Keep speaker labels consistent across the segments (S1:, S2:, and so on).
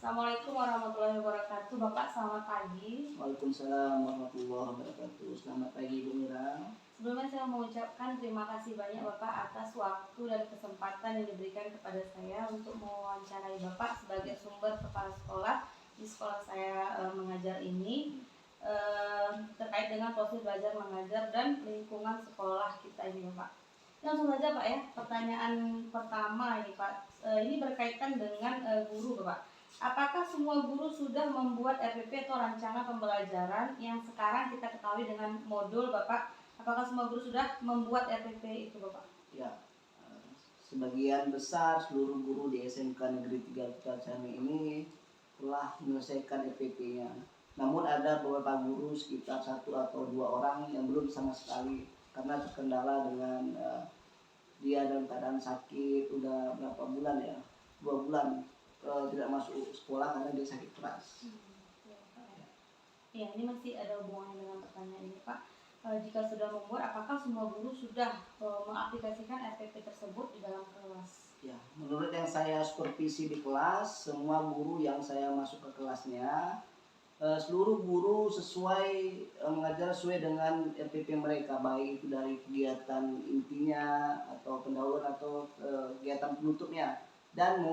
S1: Assalamualaikum warahmatullahi wabarakatuh. Bapak, selamat pagi.
S2: Waalaikumsalam warahmatullahi wabarakatuh. Selamat pagi Bu Mira.
S1: Sebelumnya saya mau ucapkan terima kasih banyak Bapak atas waktu dan kesempatan yang diberikan kepada saya untuk mewawancarai Bapak sebagai sumber kepala sekolah di sekolah saya mengajar ini, terkait dengan proses belajar mengajar dan lingkungan sekolah kita ini Bapak. Langsung saja Pak ya, pertanyaan pertama ini Pak, ini berkaitan dengan guru Bapak. Apakah semua guru sudah membuat RPP atau rancangan pembelajaran yang sekarang kita ketahui dengan modul Bapak? Apakah semua guru sudah membuat RPP itu Bapak?
S2: Ya, sebagian besar seluruh guru di SMK Negeri 3 Kutacani ini telah menyelesaikan RPP-nya. Namun ada beberapa guru sekitar 1 atau 2 orang yang belum sama sekali karena terkendala dengan dia dalam keadaan sakit udah berapa bulan ya, 2 bulan tidak masuk sekolah karena dia sakit keras.
S1: Ya, ini masih ada hubungannya dengan pertanyaan ini Pak. Jika sudah membuat, apakah semua guru sudah mengaplikasikan RPP tersebut di dalam kelas?
S2: Ya, menurut yang saya supervisi di kelas, semua guru yang saya masuk ke kelasnya, seluruh guru sesuai mengajar sesuai dengan RPP mereka, baik itu dari kegiatan intinya atau pendahuluan atau kegiatan penutupnya. Dan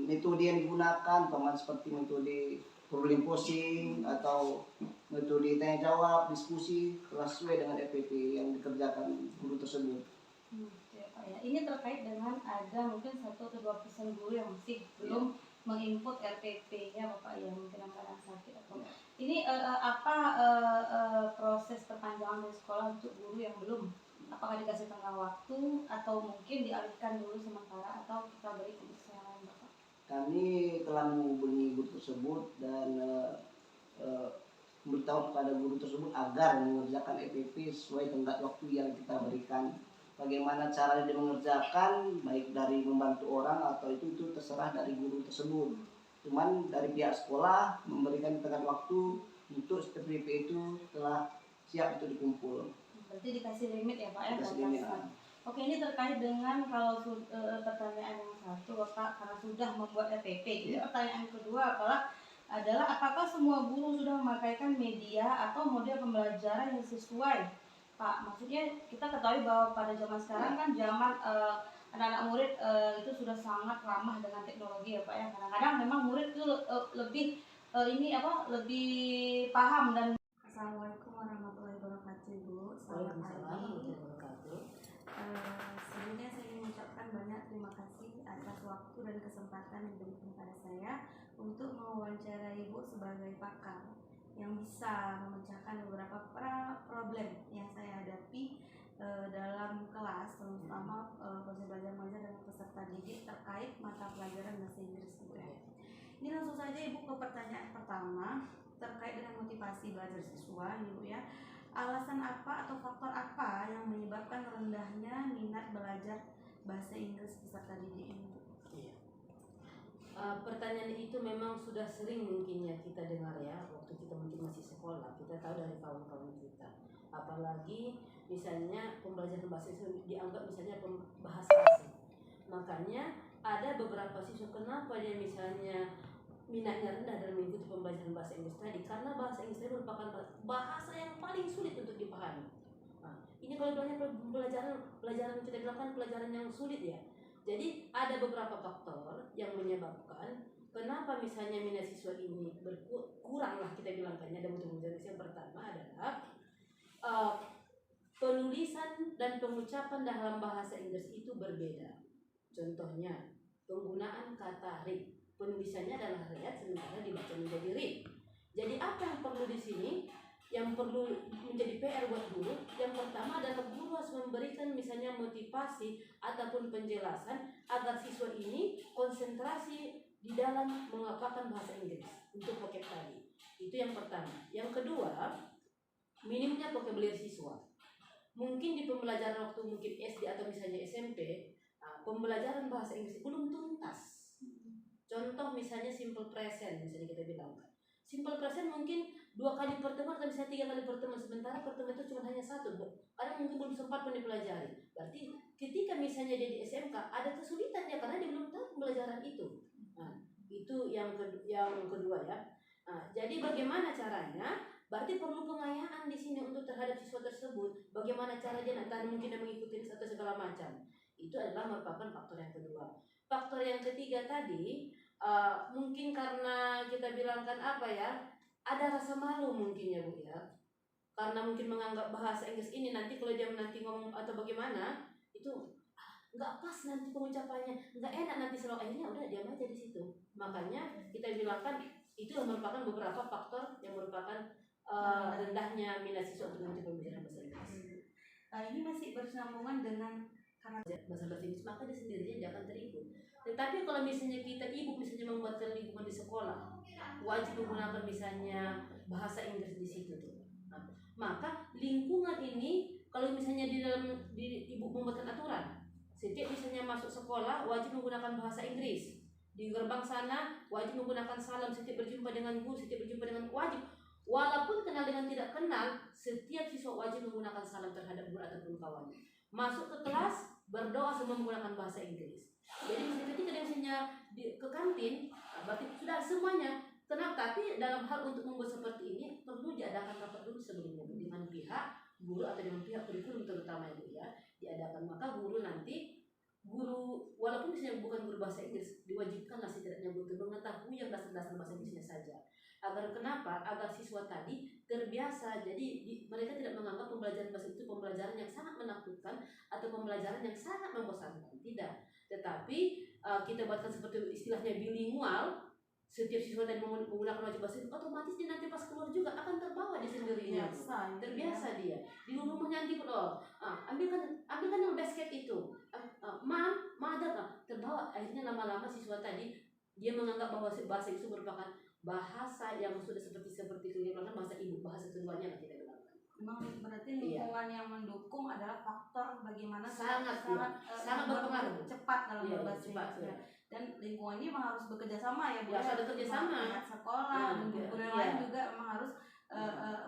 S2: metode yang digunakan seperti metode problem posing atau metode tanya jawab, diskusi, sesuai dengan RPP yang dikerjakan guru tersebut.
S1: Ya, Pak, ya. Ini terkait dengan ada mungkin 1 atau 2% guru yang masih belum menginput RPP-nya Bapak, yang mungkin akan sakit atau ini proses perpanjangan dari sekolah untuk guru yang belum, apakah dikasih tengah waktu atau mungkin dialihkan dulu sementara atau kita beri kondisi yang lain Bapak?
S2: Kami telah menghubungi guru tersebut dan memberitahu kepada guru tersebut agar mengerjakan RPP sesuai tenggat waktu yang kita berikan. Bagaimana cara dia mengerjakan, baik dari membantu orang atau itu terserah dari guru tersebut. Cuman dari pihak sekolah memberikan tenggat waktu untuk RPP itu telah siap untuk dikumpul.
S1: Berarti dikasih limit ya Pak ya?
S2: Dikasih limit.
S1: Oke, ini terkait dengan kalau pertanyaan yang satu Bapak karena sudah membuat RPP. Ini pertanyaan kedua adalah apakah semua guru sudah memakaikan media atau model pembelajaran yang sesuai Pak? Maksudnya kita ketahui bahwa pada zaman sekarang kan zaman anak-anak murid itu sudah sangat ramah dengan teknologi ya Pak ya. Kadang-kadang memang murid itu lebih lebih paham dan. Assalamualaikum warahmatullahi wabarakatuh Bu. Selamat pagi. Sebelumnya saya ingin mengucapkan banyak terima kasih atas waktu dan kesempatan yang diberikan kepada saya untuk mewawancarai Ibu sebagai pakar yang bisa memecahkan beberapa problem yang saya hadapi dalam kelas, terutama proses belajar mengajar dengan peserta didik terkait mata pelajaran bahasa Inggris Bu ya. Ini langsung saja Ibu ke pertanyaan pertama terkait dengan motivasi belajar siswa Ibu ya. Alasan apa atau faktor apa yang menyebabkan rendahnya minat belajar bahasa Inggris peserta didik ini?
S3: Iya. Pertanyaan itu memang sudah sering mungkin ya kita dengar ya waktu kita mungkin masih sekolah, kita tahu dari kawan-kawan kita. Apalagi misalnya pembelajaran bahasa Inggris dianggap misalnya bahasa asing. Makanya ada beberapa siswa kenapa dia misalnya minatnya rendah dalam mengikuti pembelajaran bahasa Inggris tadi, karena bahasa Inggris tadi merupakan bahasa yang paling sulit untuk dipahami. Nah, ini kalau pelajaran kita bilang kan pelajaran yang sulit ya. Jadi ada beberapa faktor yang menyebabkan kenapa misalnya minat siswa ini berkurang lah kita bilangkannya dalam pembelajaran. Yang pertama adalah penulisan dan pengucapan dalam bahasa Inggris itu berbeda. Contohnya penggunaan kata read, penulisannya adalah read sementara dibaca menjadi read. Jadi apa yang perlu di sini? Yang perlu menjadi PR buat guru, yang pertama adalah guru harus memberikan misalnya motivasi ataupun penjelasan agar siswa ini konsentrasi di dalam menghafalkan bahasa Inggris untuk vocab tadi. Itu yang pertama. Yang kedua, minimnya vocabulary siswa. Mungkin di pembelajaran waktu mungkin SD atau misalnya SMP, pembelajaran bahasa Inggris belum tuntas. Contoh misalnya simple present, misalnya kita bilang simple present mungkin 2 kali pertemuan atau misalnya 3 kali pertemuan, sementara pertemuan itu cuma hanya 1, karena mungkin belum sempat pun dipelajari. Berarti ketika misalnya dia di SMK ada kesulitannya karena dia belum tahu pembelajaran itu. Nah, itu Itu yang kedua ya. Nah, jadi bagaimana caranya? Berarti perlu pengayaan di sini untuk terhadap siswa tersebut. Bagaimana cara dia nanti mungkin dia mengikuti atau segala macam. Itu adalah merupakan faktor yang kedua. Faktor yang ketiga tadi mungkin karena kita bilangkan apa ya? Ada rasa malu mungkin ya Bu ya. Karena mungkin menganggap bahasa Inggris ini nanti kalau dia nanti ngomong atau bagaimana itu nggak pas nanti pengucapannya, nggak enak nanti selalu akhirnya udah diam aja di situ. Makanya kita bilangkan itu merupakan beberapa faktor yang merupakan rendahnya minat siswa untuk mengikuti pembelajaran bahasa Inggris.
S1: Ini masih bersambungan dengan karena
S3: bahasa Inggris, maka dia sendirinya dia akan terikut. Tetapi kalau misalnya kita ibu misalnya membuatkan lingkungan di sekolah, wajib menggunakan misalnya bahasa Inggris di situ tuh. Nah, maka lingkungan ini kalau misalnya ibu membuatkan aturan, setiap misalnya masuk sekolah wajib menggunakan bahasa Inggris. Di gerbang sana wajib menggunakan salam setiap berjumpa dengan guru, setiap berjumpa dengan wajib. Walaupun kenal dengan tidak kenal, setiap siswa wajib menggunakan salam terhadap guru ataupun kawan. Masuk ke kelas, berdoa semua menggunakan bahasa Inggris. Jadi ketika dia misalnya ke kantin, berarti sudah semuanya. Kenapa? Tapi dalam hal untuk membuat seperti ini perlu diadakan rapat dulu sebelumnya dengan pihak guru atau dengan pihak kurikulum terutama itu ya diadakan. Maka guru walaupun misalnya bukan guru bahasa Inggris diwajibkanlah setidaknya guru mengetahui yang dasar-dasar bahasa Inggrisnya saja. Agar kenapa? Agar siswa tadi terbiasa. Jadi mereka tidak menganggap pembelajaran bahasa itu pembelajaran yang sangat menakutkan atau pembelajaran yang sangat membosankan. Tidak. Tetapi kita buatkan seperti istilahnya bilingual. Setiap siswa tadi menggunakan wajib bahasa itu otomatis dia nanti pas keluar juga akan terbawa di sendirinya. Terbiasa dia. Di rumahnya nanti ambilkan yang basket itu. Ada terbawa. Akhirnya lama-lama siswa tadi dia menganggap bahwa bahasa itu merupakan bahasa yang sudah seperti itu bahasa ibu, bahasa keduanya lah kita bilangkan.
S1: Memang berarti lingkungan yang mendukung adalah faktor bagaimana
S3: sangat berpengaruh
S1: cepat dalam berbahasa Inggris. Dan lingkungan ini memang harus bekerja sama ya Bu.
S3: Harus ada kerja sama.
S1: Sekolah dan guru yang lain juga memang harus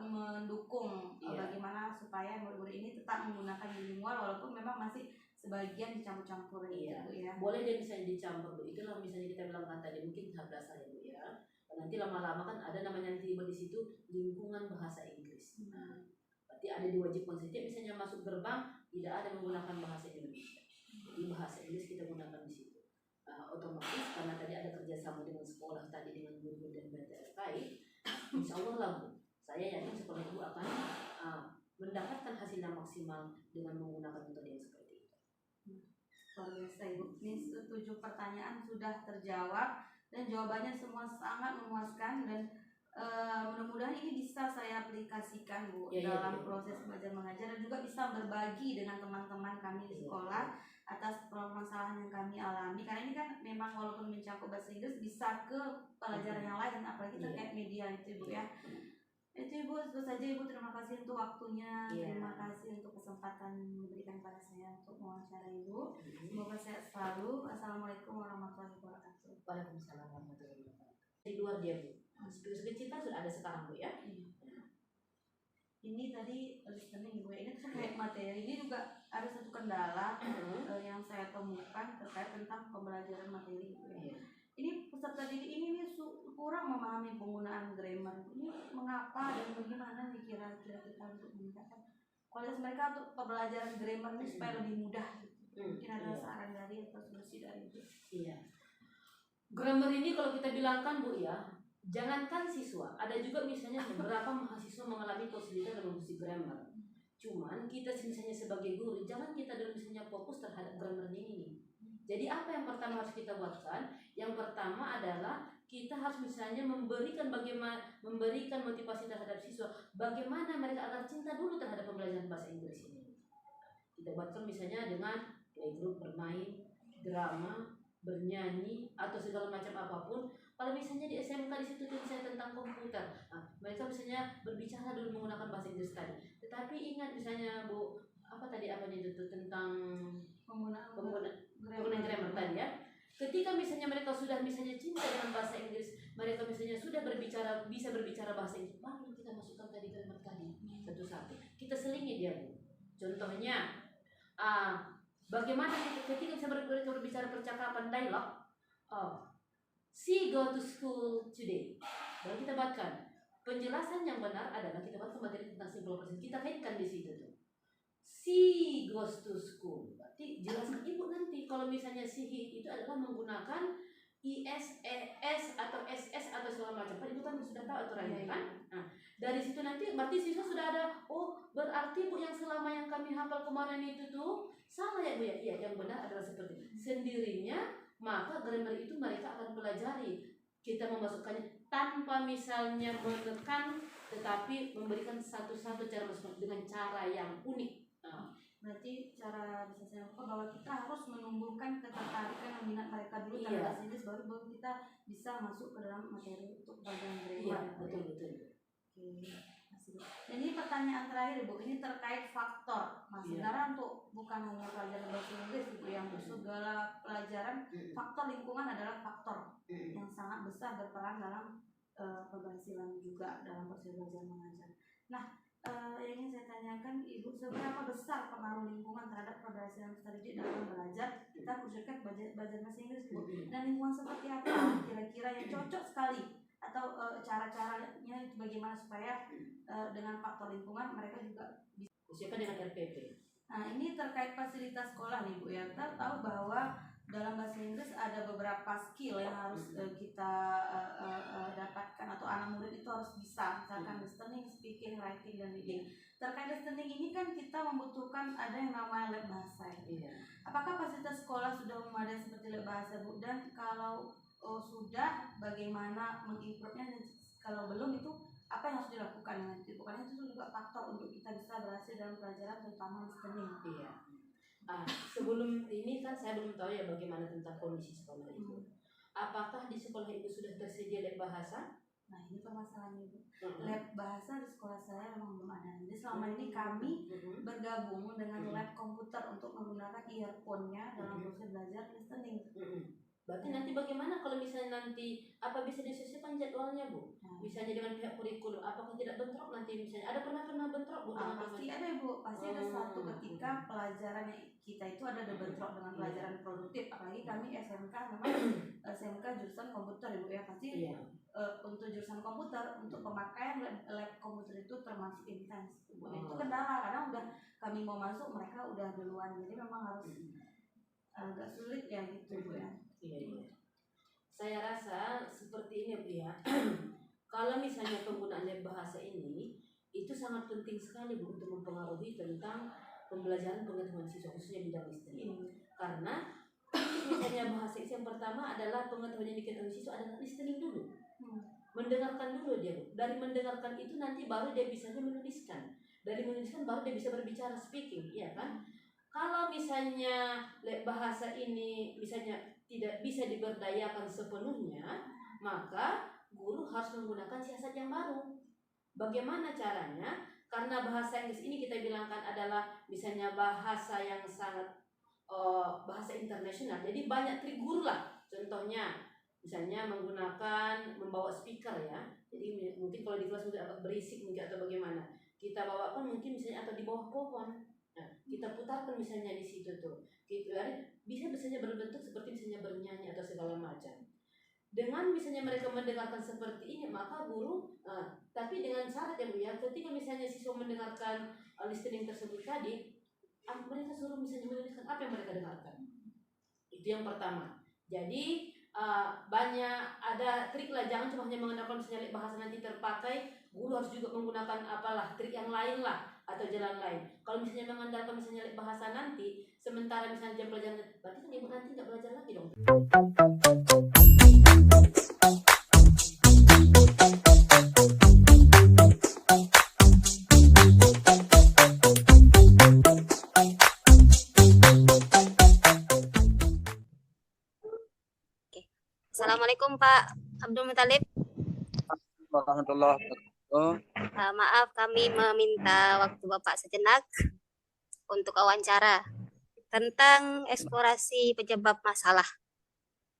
S1: mendukung bagaimana supaya murid-murid ini tetap menggunakan bilingual walaupun memang masih sebagian dicampur-campur gitu ya.
S3: Boleh dia misalnya dicampur Bu. Itulah misalnya kita bilang tadi mungkin tahap dasar ya Bu ya. Nanti lama-lama kan ada namanya nanti di situ lingkungan bahasa Inggris. Nah, berarti ada diwajibkan setiap misalnya masuk gerbang tidak ada menggunakan bahasa Indonesia. Jadi bahasa Inggris kita gunakan di situ. Otomatis karena tadi ada kerjasama dengan sekolah tadi dengan guru dan terkait, insya Allah lah Bu. Saya yakin sekolah Ibu akan mendapatkan hasil yang maksimal dengan menggunakan metode yang seperti itu.
S1: Luar biasa Ibu. Ini 7 pertanyaan sudah terjawab. Dan jawabannya semua sangat memuaskan dan mudah-mudahan ini bisa saya aplikasikan Bu dalam proses belajar mengajar dan juga bisa berbagi dengan teman-teman kami di sekolah atas permasalahan yang kami alami karena ini kan memang walaupun mencakup bahasa Inggris bisa ke pelajaran yang lain apalagi terkait media itu Ibu ya. Itu Ibu, itu saja Ibu, terima kasih untuk waktunya, terima kasih untuk kesempatan diberikan pada saya untuk mewawancara Ibu. Semoga sehat selalu. Assalamualaikum warahmatullahi wabarakatuh.
S3: Waalaikumsalam warahmatullahi wabarakatuh. Di luar dia Bu, speaker sudah ada sekarang Bu ya. Ini tadi listening Ibu, ini terkait materi ini juga ada satu kendala yang saya temukan terkait tentang pembelajaran materi Ibu ya. Ini peserta didik ini kurang memahami penggunaan grammar. Ini mengapa dan bagaimana nih kira-kira kita untuk meningkatkan kualitas mereka untuk pembelajaran grammar ini supaya lebih mudah gitu. Mungkin ada saran dari atau solusi dari itu. Iya. Grammar ini kalau kita bilangkan Bu ya, jangankan siswa, ada juga misalnya beberapa mahasiswa mengalami kesulitan dalam mengisi grammar. Cuman kita misalnya sebagai guru, jangan kita dulu misalnya fokus terhadap grammar ini nih. Jadi apa yang pertama harus kita buatkan? Yang pertama adalah kita harus misalnya memberikan motivasi terhadap siswa, bagaimana mereka agar cinta dulu terhadap pembelajaran bahasa Inggris ini. Kita buatkan misalnya dengan playgroup, bermain, drama, bernyanyi atau segala macam apapun. Kalau misalnya di SMK di situ misalnya tentang komputer, mereka misalnya berbicara dulu menggunakan bahasa Inggris tadi. Tetapi ingat misalnya Bu, apa itu tentang penggunaan grammar tadi ya. Ketika misalnya mereka sudah misalnya cinta dengan bahasa Inggris, mereka misalnya sudah bisa berbicara bahasa Inggris, baru kita masukkan tadi grammar tadi satu-satu. Kita selingi dia Bu. Contohnya, bagaimana ketika mereka berbicara percakapan dialog, She go to school today. Baru kita buatkan. Penjelasan yang benar adalah kita buatkan materi tentang simple present. Kita kaitkan di situ tuh. She goes to school. Berarti jelaskan ibu nanti kalau misalnya she itu adalah menggunakan is, es atau ss atau segala macam. Kan ibu kan sudah tahu aturannya kan? Nah, dari situ nanti berarti siswa sudah ada. Oh, berarti bu yang selama yang kami hafal kemarin itu tuh salah ya bu ya. Iya, yang benar adalah seperti itu. Sendirinya maka grammar itu mereka akan pelajari. Kita memasukkannya tanpa misalnya menekan, tetapi memberikan satu-satu cara masuk dengan cara yang unik.
S1: Berarti cara bisa saya lupa bahwa kita harus menumbuhkan ketertarikan dan minat mereka dulu terhadap bahasa Inggris, baru kita bisa masuk ke dalam materi untuk bagian grammar.
S3: Iya, betul.
S1: Oke. Dan ini pertanyaan terakhir Bu, ini terkait faktor. Mas, sebenarnya untuk bukan hanya pelajaran bahasa Inggris gitu, yang segala pelajaran, faktor lingkungan adalah faktor yang sangat besar berperan dalam keberhasilan juga dalam proses belajar mengajar. Nah, yang ingin saya tanyakan Ibu, seberapa besar pengaruh lingkungan terhadap keberhasilan peserta didik dalam belajar? Kita khususkan belajar bahasa Inggris Bu. Dan lingkungan seperti apa kira-kira yang cocok sekali, atau cara-caranya bagaimana supaya dengan faktor lingkungan mereka juga bisa
S3: khususnya dengan RPP.
S1: Nah, ini terkait fasilitas sekolah nih Bu ya. Kita tahu bahwa dalam bahasa Inggris ada beberapa skill yang harus kita dapatkan atau anak murid itu harus bisa, misalkan listening, speaking, writing, dan reading. Terkait listening ini kan kita membutuhkan ada yang namanya lab bahasa ya. Apakah fasilitas sekolah sudah memadai seperti lab bahasa Bu? Dan kalau sudah, bagaimana mengimprove-nya, dan kalau belum itu apa yang harus dilakukan? Nanti bukannya itu juga faktor untuk kita bisa berhasil dalam pelajaran terutama listening.
S3: Iya. Sebelum ini kan saya belum tahu ya bagaimana tentang kondisi sekolah itu. Apakah di sekolah itu sudah tersedia lab bahasa?
S1: Nah, ini permasalahannya Bu. Lab bahasa di sekolah saya memang belum ada. Jadi selama ini kami bergabung dengan lab komputer untuk menggunakan earphone-nya dalam proses belajar listening.
S3: Berarti nanti bagaimana kalau misalnya nanti apa bisa disesuaikan jadwalnya Bu? Misalnya dengan pihak kurikulum, apakah tidak bentrok nanti misalnya? Ada pernah bentrok Bu?
S1: Pasti ada Bu, pasti ada suatu ketika pelajaran kita itu ada bentrok dengan pelajaran produktif. Apalagi kami SMK, memang SMK jurusan komputer Bu ya, pasti untuk jurusan komputer, untuk pemakaian lab komputer itu termasuk intens. Itu kendala, kadang udah kami mau masuk mereka udah duluan, jadi memang harus agak sulit ya gitu Bu ya.
S3: Iya. Saya rasa seperti ini Bu ya. Kalau misalnya penggunaan lab bahasa ini itu sangat penting sekali Bu untuk mempengaruhi tentang pembelajaran pengetahuan siswa khususnya bidang listening. Karena misalnya bahasa yang pertama adalah pengetahuan yang diketahui siswa adalah listening dulu. Mendengarkan dulu dia Bu. Dari mendengarkan itu nanti baru dia bisa menuliskan. Dari menuliskan baru dia bisa berbicara, speaking, iya kan? Kalau misalnya bahasa ini misalnya tidak bisa diberdayakan sepenuhnya, maka guru harus menggunakan siasat yang baru. Bagaimana caranya? Karena bahasa Inggris ini kita bilangkan adalah misalnya bahasa yang sangat bahasa internasional. Jadi banyak trik guru lah. Contohnya misalnya membawa speaker ya. Jadi mungkin kalau di kelas mungkin agak berisik mungkin atau bagaimana. Kita bawakan mungkin misalnya atau di bawah pohon. Nah, kita putarkan misalnya di situ tuh. Gitu ya. Bisa misalnya berbentuk seperti misalnya bernyanyi atau segala macam. Dengan misalnya mereka mendengarkan seperti ini, maka guru tapi dengan syarat ya Bu ya, ketika misalnya siswa mendengarkan listening tersebut tadi, mereka suruh misalnya menuliskan apa yang mereka dengarkan. Itu yang pertama. Jadi ada trik lah, jangan cuma hanya menggunakan misalnya bahasa nanti terpakai, guru harus juga menggunakan apalah trik yang lain lah atau jalan lain. Kalau misalnya mengandalkan misalnya bahasa nanti, sementara misalnya jam pelajaran, berarti kan ibu nanti nggak belajar lagi dong.
S4: Assalamualaikum Pak Abdul Muthalib.
S5: Warahmatullahi wabarakatuh.
S4: Maaf, kami meminta waktu Bapak sejenak untuk wawancara tentang eksplorasi penyebab masalah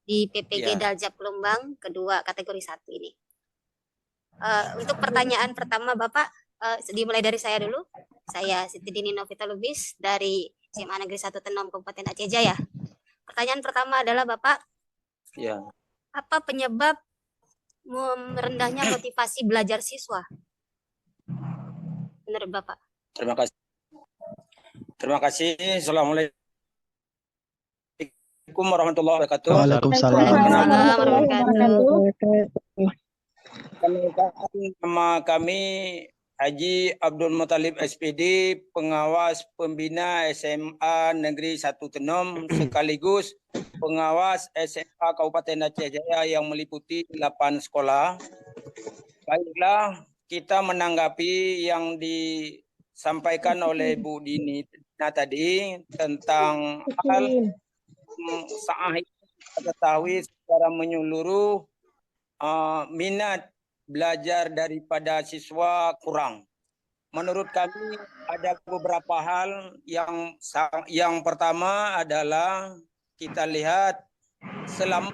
S4: di PPG Daljab Gelombang kedua kategori 1 ini. Untuk pertanyaan pertama Bapak, dimulai dari saya dulu. Saya Siti Dini Novita Lubis dari SMA Negeri 1 Tenom Kabupaten Aceh Jaya. Pertanyaan pertama adalah Bapak, Apa penyebab rendahnya motivasi belajar siswa? Menurut Bapak.
S5: Terima kasih. Terima kasih. Assalamualaikum warahmatullahi wabarakatuh.
S6: Waalaikumsalam.
S4: Waalaikumsalam warahmatullahi wabarakatuh.
S5: Perkenalkan, nama kami Haji Abdul Muthalib SPD, pengawas pembina SMA Negeri 1 Tenom sekaligus pengawas SMA Kabupaten Aceh Jaya yang meliputi 8 sekolah. Baiklah, kita menanggapi yang disampaikan oleh Bu Dina tadi tentang hal saat kita ketahui secara menyeluruh minat belajar daripada siswa kurang. Menurut kami ada beberapa hal yang pertama adalah kita lihat selama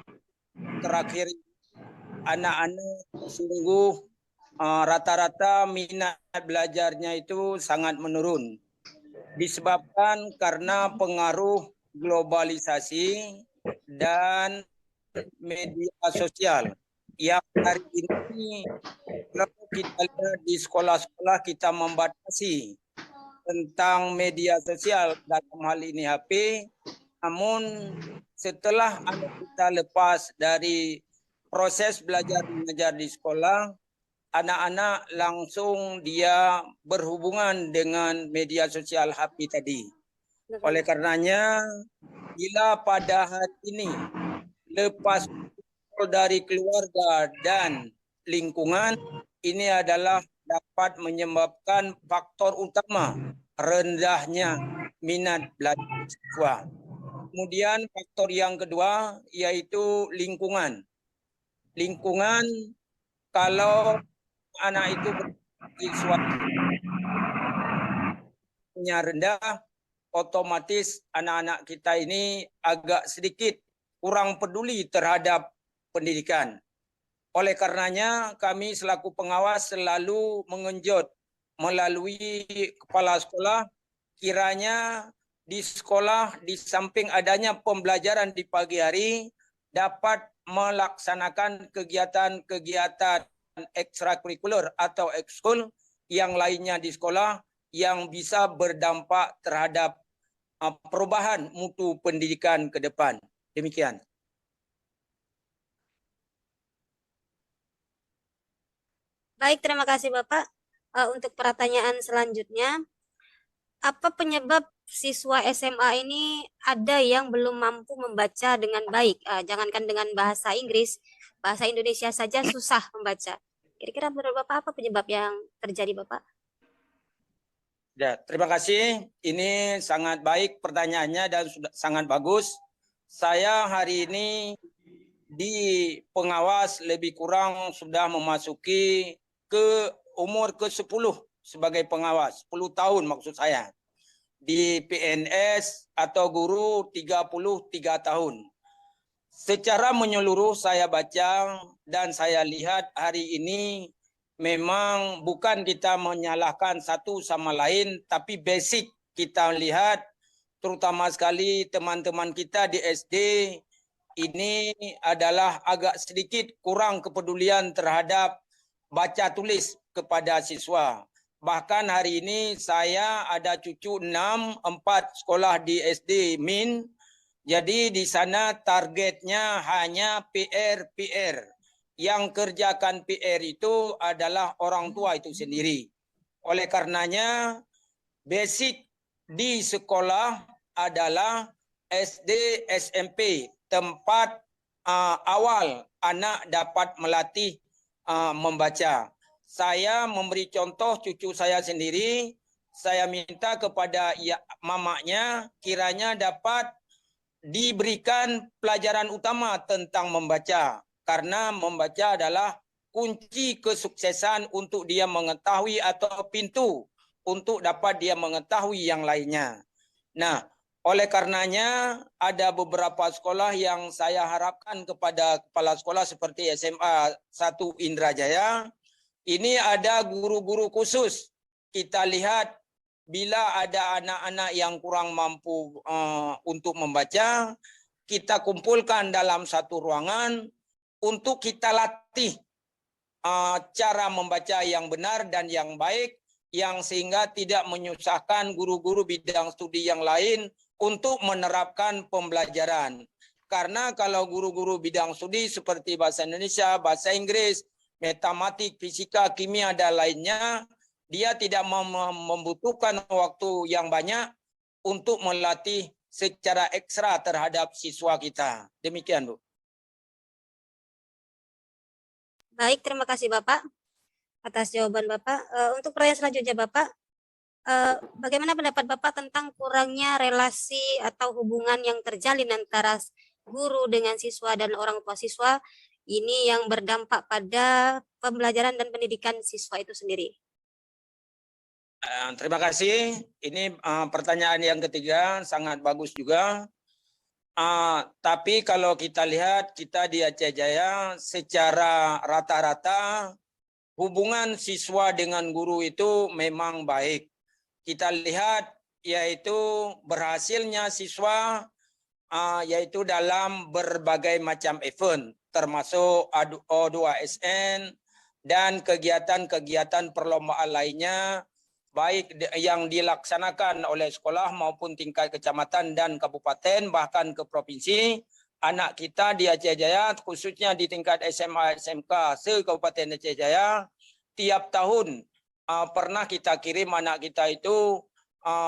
S5: terakhir anak-anak sungguh rata-rata minat belajarnya itu sangat menurun. Disebabkan karena pengaruh globalisasi dan media sosial yang hari ini kalau kita lihat di sekolah-sekolah kita membatasi tentang media sosial, dalam hal ini HP. Namun setelah anak kita lepas dari proses belajar mengajar di sekolah, anak-anak langsung dia berhubungan dengan media sosial HP tadi. Oleh karenanya, bila pada hari ini lepas dari keluarga dan lingkungan, ini adalah dapat menyebabkan faktor utama rendahnya minat belajar siswa. Kemudian faktor yang kedua yaitu lingkungan. Lingkungan, kalau anak itu siswa rendah, otomatis anak-anak kita ini agak sedikit kurang peduli terhadap pendidikan. Oleh karenanya kami selaku pengawas selalu mengenjot melalui kepala sekolah, kiranya di sekolah di samping adanya pembelajaran di pagi hari dapat melaksanakan kegiatan-kegiatan ekstrakurikuler atau ekskul yang lainnya di sekolah yang bisa berdampak terhadap perubahan mutu pendidikan ke depan. Demikian.
S4: Baik, terima kasih Bapak. Untuk pertanyaan selanjutnya, apa penyebab siswa SMA ini ada yang belum mampu membaca dengan baik? Jangankan dengan bahasa Inggris, bahasa Indonesia saja susah membaca. Kira-kira menurut Bapak apa penyebab yang terjadi, Bapak?
S5: Ya, terima kasih. Ini sangat baik pertanyaannya dan sudah sangat bagus. Saya hari ini di pengawas lebih kurang sudah memasuki ke umur ke-10 sebagai pengawas, 10 tahun maksud saya. Di PNS atau guru 33 tahun. Secara menyeluruh saya baca dan saya lihat hari ini memang bukan kita menyalahkan satu sama lain, tapi basic kita lihat terutama sekali teman-teman kita di SD ini adalah agak sedikit kurang kepedulian terhadap baca tulis kepada siswa. Bahkan hari ini saya ada cucu 4 sekolah di SD Min. Jadi di sana targetnya hanya PR. Yang kerjakan PR itu adalah orang tua itu sendiri. Oleh karenanya basic di sekolah adalah SD, SMP, tempat awal anak dapat melatih membaca. Saya memberi contoh cucu saya sendiri. Saya minta kepada mamanya kiranya dapat diberikan pelajaran utama tentang membaca. Karena membaca adalah kunci kesuksesan untuk dia mengetahui atau pintu untuk dapat dia mengetahui yang lainnya. Nah, oleh karenanya ada beberapa sekolah yang saya harapkan kepada kepala sekolah seperti SMA 1 Indrajaya. Ini ada guru-guru khusus. Kita lihat bila ada anak-anak yang kurang mampu untuk membaca, kita kumpulkan dalam satu ruangan, untuk kita latih cara membaca yang benar dan yang baik, yang sehingga tidak menyusahkan guru-guru bidang studi yang lain untuk menerapkan pembelajaran. Karena kalau guru-guru bidang studi seperti bahasa Indonesia, bahasa Inggris, matematik, fisika, kimia, dan lainnya, dia tidak membutuhkan waktu yang banyak untuk melatih secara ekstra terhadap siswa kita. Demikian, Bu.
S4: Baik, terima kasih Bapak atas jawaban Bapak. Untuk pertanyaan selanjutnya Bapak, bagaimana pendapat Bapak tentang kurangnya relasi atau hubungan yang terjalin antara guru dengan siswa dan orang tua siswa ini yang berdampak pada pembelajaran dan pendidikan siswa itu sendiri?
S5: Terima kasih. Ini pertanyaan yang ketiga, sangat bagus juga. Tapi kalau kita lihat, kita di Aceh Jaya secara rata-rata hubungan siswa dengan guru itu memang baik. Kita lihat yaitu berhasilnya siswa yaitu dalam berbagai macam event, termasuk O2SN dan kegiatan-kegiatan perlombaan lainnya, baik yang dilaksanakan oleh sekolah maupun tingkat kecamatan dan kabupaten, bahkan ke provinsi. Anak kita di Aceh Jaya, khususnya di tingkat SMA SMK se-Kabupaten Aceh Jaya, tiap tahun pernah kita kirim anak kita itu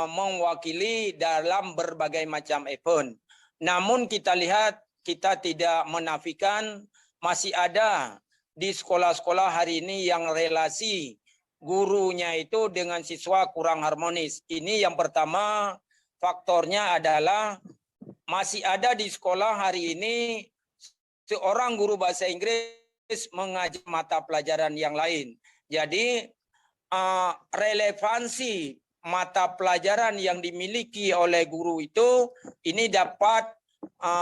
S5: mewakili dalam berbagai macam event. Namun kita lihat, kita tidak menafikan masih ada di sekolah-sekolah hari ini yang relasi gurunya itu dengan siswa kurang harmonis. Ini yang pertama, faktornya adalah masih ada di sekolah hari ini seorang guru bahasa Inggris mengajar mata pelajaran yang lain. Jadi relevansi mata pelajaran yang dimiliki oleh guru itu ini dapat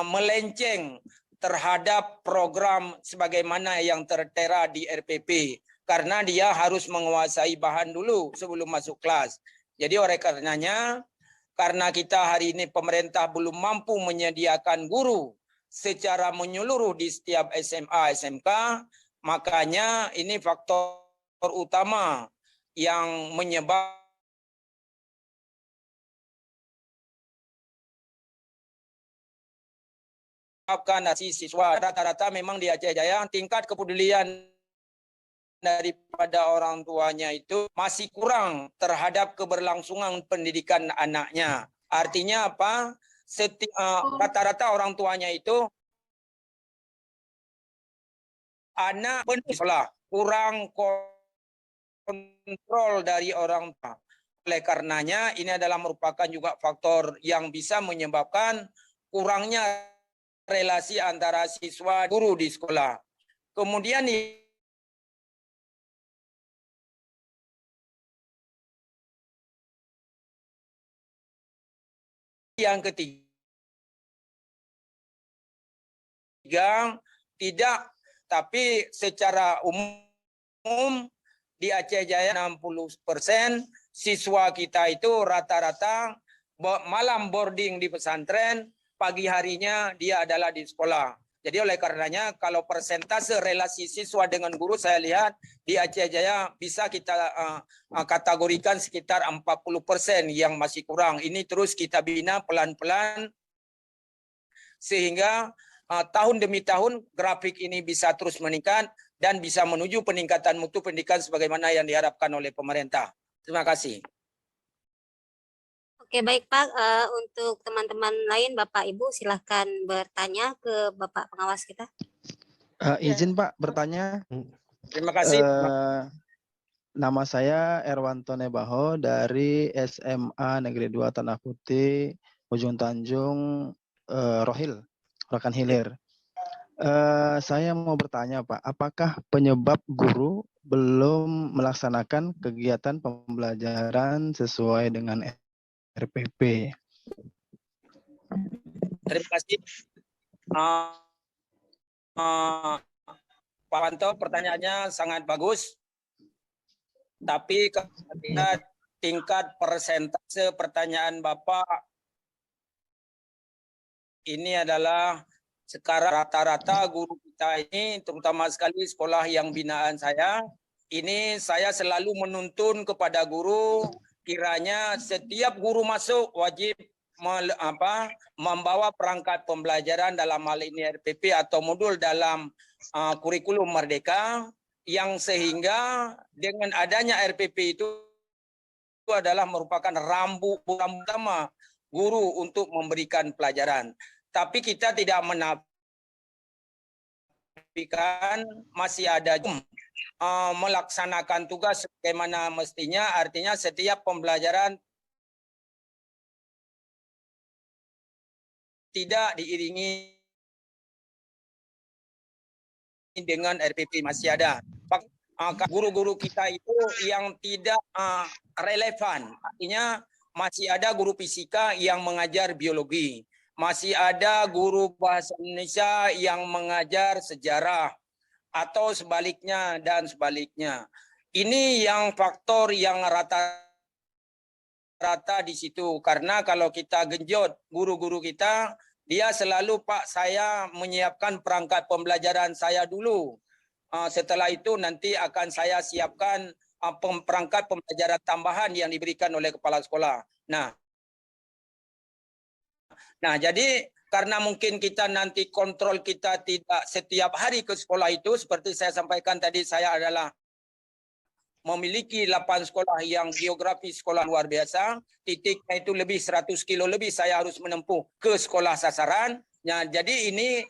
S5: melenceng terhadap program sebagaimana yang tertera di RPP, karena dia harus menguasai bahan dulu sebelum masuk kelas. Jadi oleh karenanya, karena kita hari ini pemerintah belum mampu menyediakan guru secara menyeluruh di setiap SMA, SMK, makanya ini faktor utama yang menyebabkan siswa rata-rata memang di Aceh Jaya tingkat kepedulian daripada orang tuanya itu masih kurang terhadap keberlangsungan pendidikan anaknya. Artinya apa? Rata-rata orang tuanya itu anak sekolah kurang kontrol dari orang tua. Oleh karenanya ini adalah merupakan juga faktor yang bisa menyebabkan kurangnya relasi antara siswa guru di sekolah. Kemudian yang ketiga, tidak, tapi secara umum di Aceh Jaya 60% siswa kita itu rata-rata malam boarding di pesantren, pagi harinya dia adalah di sekolah. Jadi oleh karenanya kalau persentase relasi siswa dengan guru saya lihat di Aceh Jaya bisa kita kategorikan sekitar 40% yang masih kurang. Ini terus kita bina pelan-pelan sehingga tahun demi tahun grafik ini bisa terus meningkat dan bisa menuju peningkatan mutu pendidikan sebagaimana yang diharapkan oleh pemerintah. Terima kasih.
S4: Oke, baik Pak. Untuk teman-teman lain, Bapak Ibu silahkan bertanya ke Bapak pengawas kita.
S6: Izin Pak bertanya.
S5: Terima kasih.
S6: Nama saya Erwanto Nebaho dari SMA Negeri 2 Tanah Putih, Ujung Tanjung, Rohil, Rokan Hilir. Saya mau bertanya Pak, apakah penyebab guru belum melaksanakan kegiatan pembelajaran sesuai dengan RPP?
S5: Terima kasih. Pak Wanto, pertanyaannya sangat bagus. Tapi kalau lihat tingkat persentase pertanyaan Bapak ini adalah sekarang rata-rata guru kita ini, terutama sekali sekolah yang binaan saya, ini saya selalu menuntun kepada guru, kiranya setiap guru masuk wajib membawa perangkat pembelajaran dalam hal ini RPP atau modul dalam kurikulum Merdeka, yang sehingga dengan adanya RPP itu adalah merupakan rambu utama guru untuk memberikan pelajaran. Tapi kita tidak menafikan masih ada melaksanakan tugas sebagaimana mestinya, artinya setiap pembelajaran tidak diiringi dengan RPP, masih ada. Guru-guru kita itu yang tidak relevan, artinya masih ada guru fisika yang mengajar biologi, masih ada guru bahasa Indonesia yang mengajar sejarah, atau sebaliknya dan sebaliknya. Ini yang faktor yang rata-rata di situ, karena kalau kita genjot guru-guru kita, dia selalu, Pak, saya menyiapkan perangkat pembelajaran saya dulu. Setelah itu nanti akan saya siapkan perangkat pembelajaran tambahan yang diberikan oleh kepala sekolah. Nah, jadi karena mungkin kita nanti kontrol kita tidak setiap hari ke sekolah itu, seperti saya sampaikan tadi, saya adalah memiliki 8 sekolah yang geografi sekolah luar biasa, titiknya itu lebih 100 kilo lebih saya harus menempuh ke sekolah sasaran. Nah, jadi ini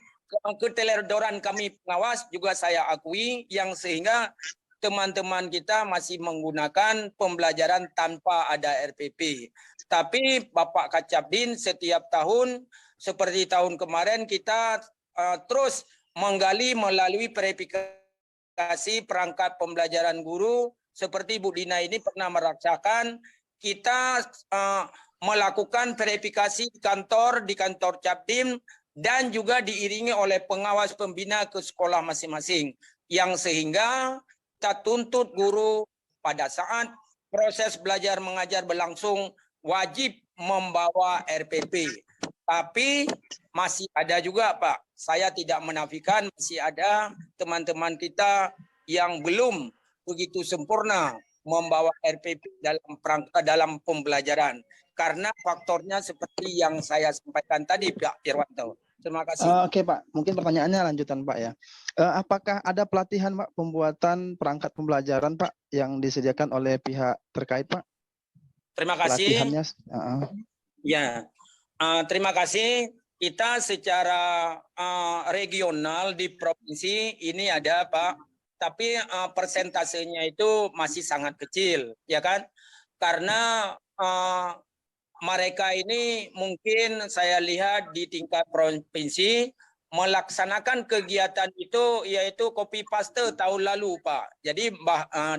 S5: keteledoran kami pengawas juga saya akui, yang sehingga teman-teman kita masih menggunakan pembelajaran tanpa ada RPP. Tapi Bapak Kacapdin setiap tahun, seperti tahun kemarin, kita terus menggali melalui verifikasi perangkat pembelajaran guru. Seperti Bu Dina ini pernah merasakan, kita melakukan verifikasi di kantor Capdim, dan juga diiringi oleh pengawas pembina ke sekolah masing-masing, yang sehingga kita tuntut guru pada saat proses belajar mengajar berlangsung wajib membawa RPP. Tapi masih ada juga, Pak, saya tidak menafikan masih ada teman-teman kita yang belum begitu sempurna membawa RPP dalam pembelajaran, karena faktornya seperti yang saya sampaikan tadi, Pak Irwanto. Terima kasih.
S6: Oke, Pak, mungkin pertanyaannya lanjutan, Pak, ya. Apakah ada pelatihan, Pak, pembuatan perangkat pembelajaran, Pak, yang disediakan oleh pihak terkait, Pak?
S5: Terima kasih.
S6: Pelatihannya.
S5: Ya, terima kasih. Kita secara regional di provinsi ini ada, Pak, tapi persentasenya itu masih sangat kecil, ya kan? Karena mereka ini mungkin saya lihat di tingkat provinsi melaksanakan kegiatan itu yaitu copy paste tahun lalu, Pak. Jadi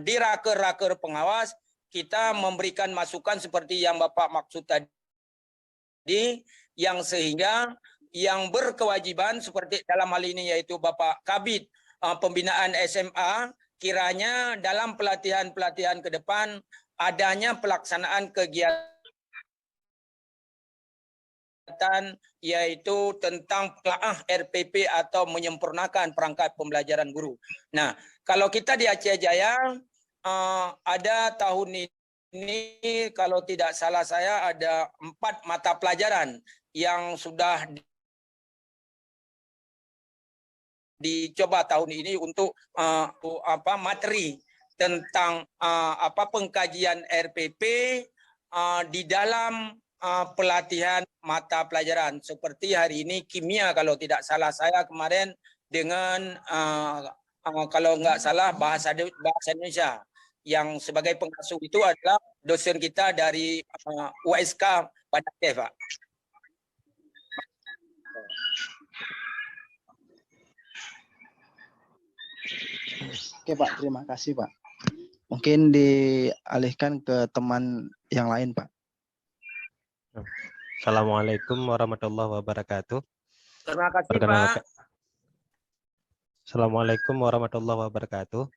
S5: di raker-raker pengawas kita memberikan masukan seperti yang Bapak maksud tadi, yang sehingga yang berkewajiban seperti dalam hal ini yaitu Bapak Kabid pembinaan SMA, kiranya dalam pelatihan-pelatihan ke depan adanya pelaksanaan kegiatan yaitu tentang pelaah RPP atau menyempurnakan perangkat pembelajaran guru. Nah, kalau kita di Aceh Jaya ada tahun ini kalau tidak salah saya ada 4 mata pelajaran yang sudah dicoba tahun ini untuk materi tentang pengkajian RPP di dalam pelatihan mata pelajaran, seperti hari ini kimia kalau tidak salah saya kemarin, dengan kalau nggak salah bahasa Indonesia, yang sebagai pengasuh itu adalah dosen kita dari USK pada Aceh, Pak.
S6: Oke, Pak, terima kasih, Pak. Mungkin dialihkan ke teman yang lain, Pak.
S7: Assalamualaikum warahmatullahi wabarakatuh.
S5: Terima kasih, Pak.
S7: Assalamualaikum warahmatullahi wabarakatuh.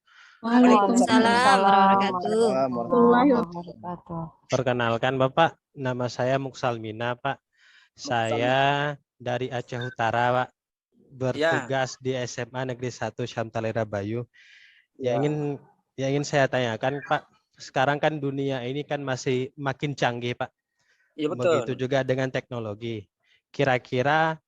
S4: Waalaikumsalam warahmatullahi wabarakatuh.
S7: Perkenalkan Bapak, nama saya Muksalmina, Pak. Saya dari Aceh Utara, Pak. bertugas di SMA Negeri 1 Syamtalera Bayu.
S2: Ya.
S7: Yang ingin saya tanyakan, Pak, sekarang kan dunia ini kan masih makin canggih, Pak.
S5: Iya
S7: Begitu
S5: betul.
S7: juga dengan teknologi. Kira-kira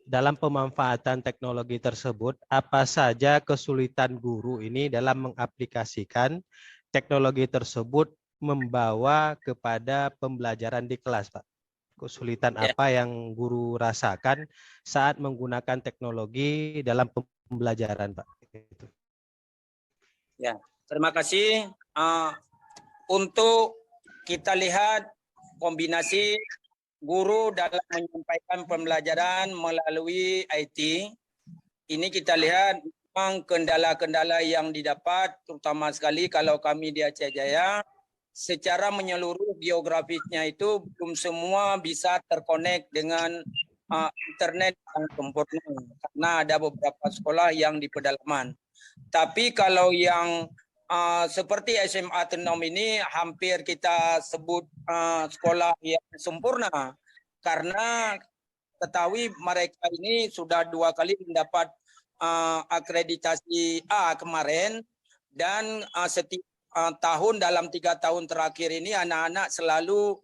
S7: dalam pemanfaatan teknologi tersebut, apa saja kesulitan guru ini dalam mengaplikasikan teknologi tersebut membawa kepada pembelajaran di kelas, Pak? Kesulitan
S5: Ya.
S7: apa yang guru rasakan saat menggunakan teknologi dalam pembelajaran, Pak? Gitu.
S5: Ya, terima kasih. Untuk kita lihat kombinasi guru dalam menyampaikan pembelajaran melalui IT, ini kita lihat memang kendala-kendala yang didapat, terutama sekali kalau kami di Aceh Jaya, secara menyeluruh geografisnya itu belum semua bisa terkonek dengan internet yang sempurna, karena ada beberapa sekolah yang di pedalaman. Tapi kalau yang seperti SMA Tenom ini hampir kita sebut sekolah yang sempurna, karena ketahui mereka ini sudah 2 kali mendapat akreditasi A kemarin, dan setiap tahun dalam 3 tahun terakhir ini anak-anak selalu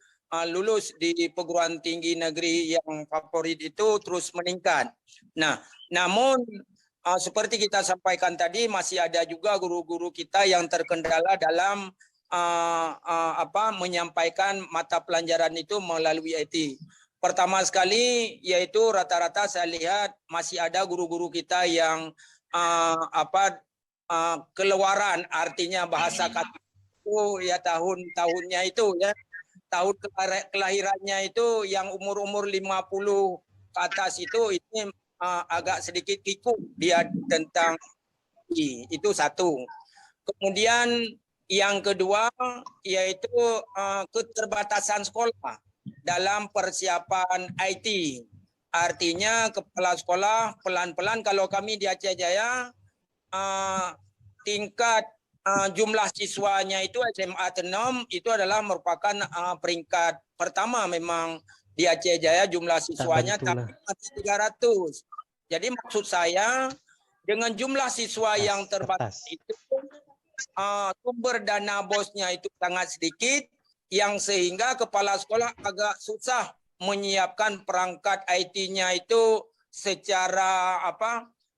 S5: lulus di perguruan tinggi negeri yang favorit itu terus meningkat. Nah, namun seperti kita sampaikan tadi, masih ada juga guru-guru kita yang terkendala dalam menyampaikan mata pelajaran itu melalui IT. Pertama sekali yaitu rata-rata saya lihat masih ada guru-guru kita yang keluaran, artinya bahasa kata itu ya tahun-tahunnya itu ya, tahun kelahirannya itu yang umur-umur 50 ke atas itu ini agak sedikit kikuk dia tentang itu satu. Kemudian yang kedua yaitu keterbatasan sekolah dalam persiapan IT. Artinya kepala sekolah pelan-pelan, kalau kami di Aceh Jaya tingkat jumlah siswanya itu SMA Tenom itu adalah merupakan peringkat pertama memang di Aceh Jaya jumlah siswanya, tapi masih 300. Jadi maksud saya dengan jumlah siswa yang terbatas itu sumber dana bosnya itu sangat sedikit, yang sehingga kepala sekolah agak susah menyiapkan perangkat IT-nya itu secara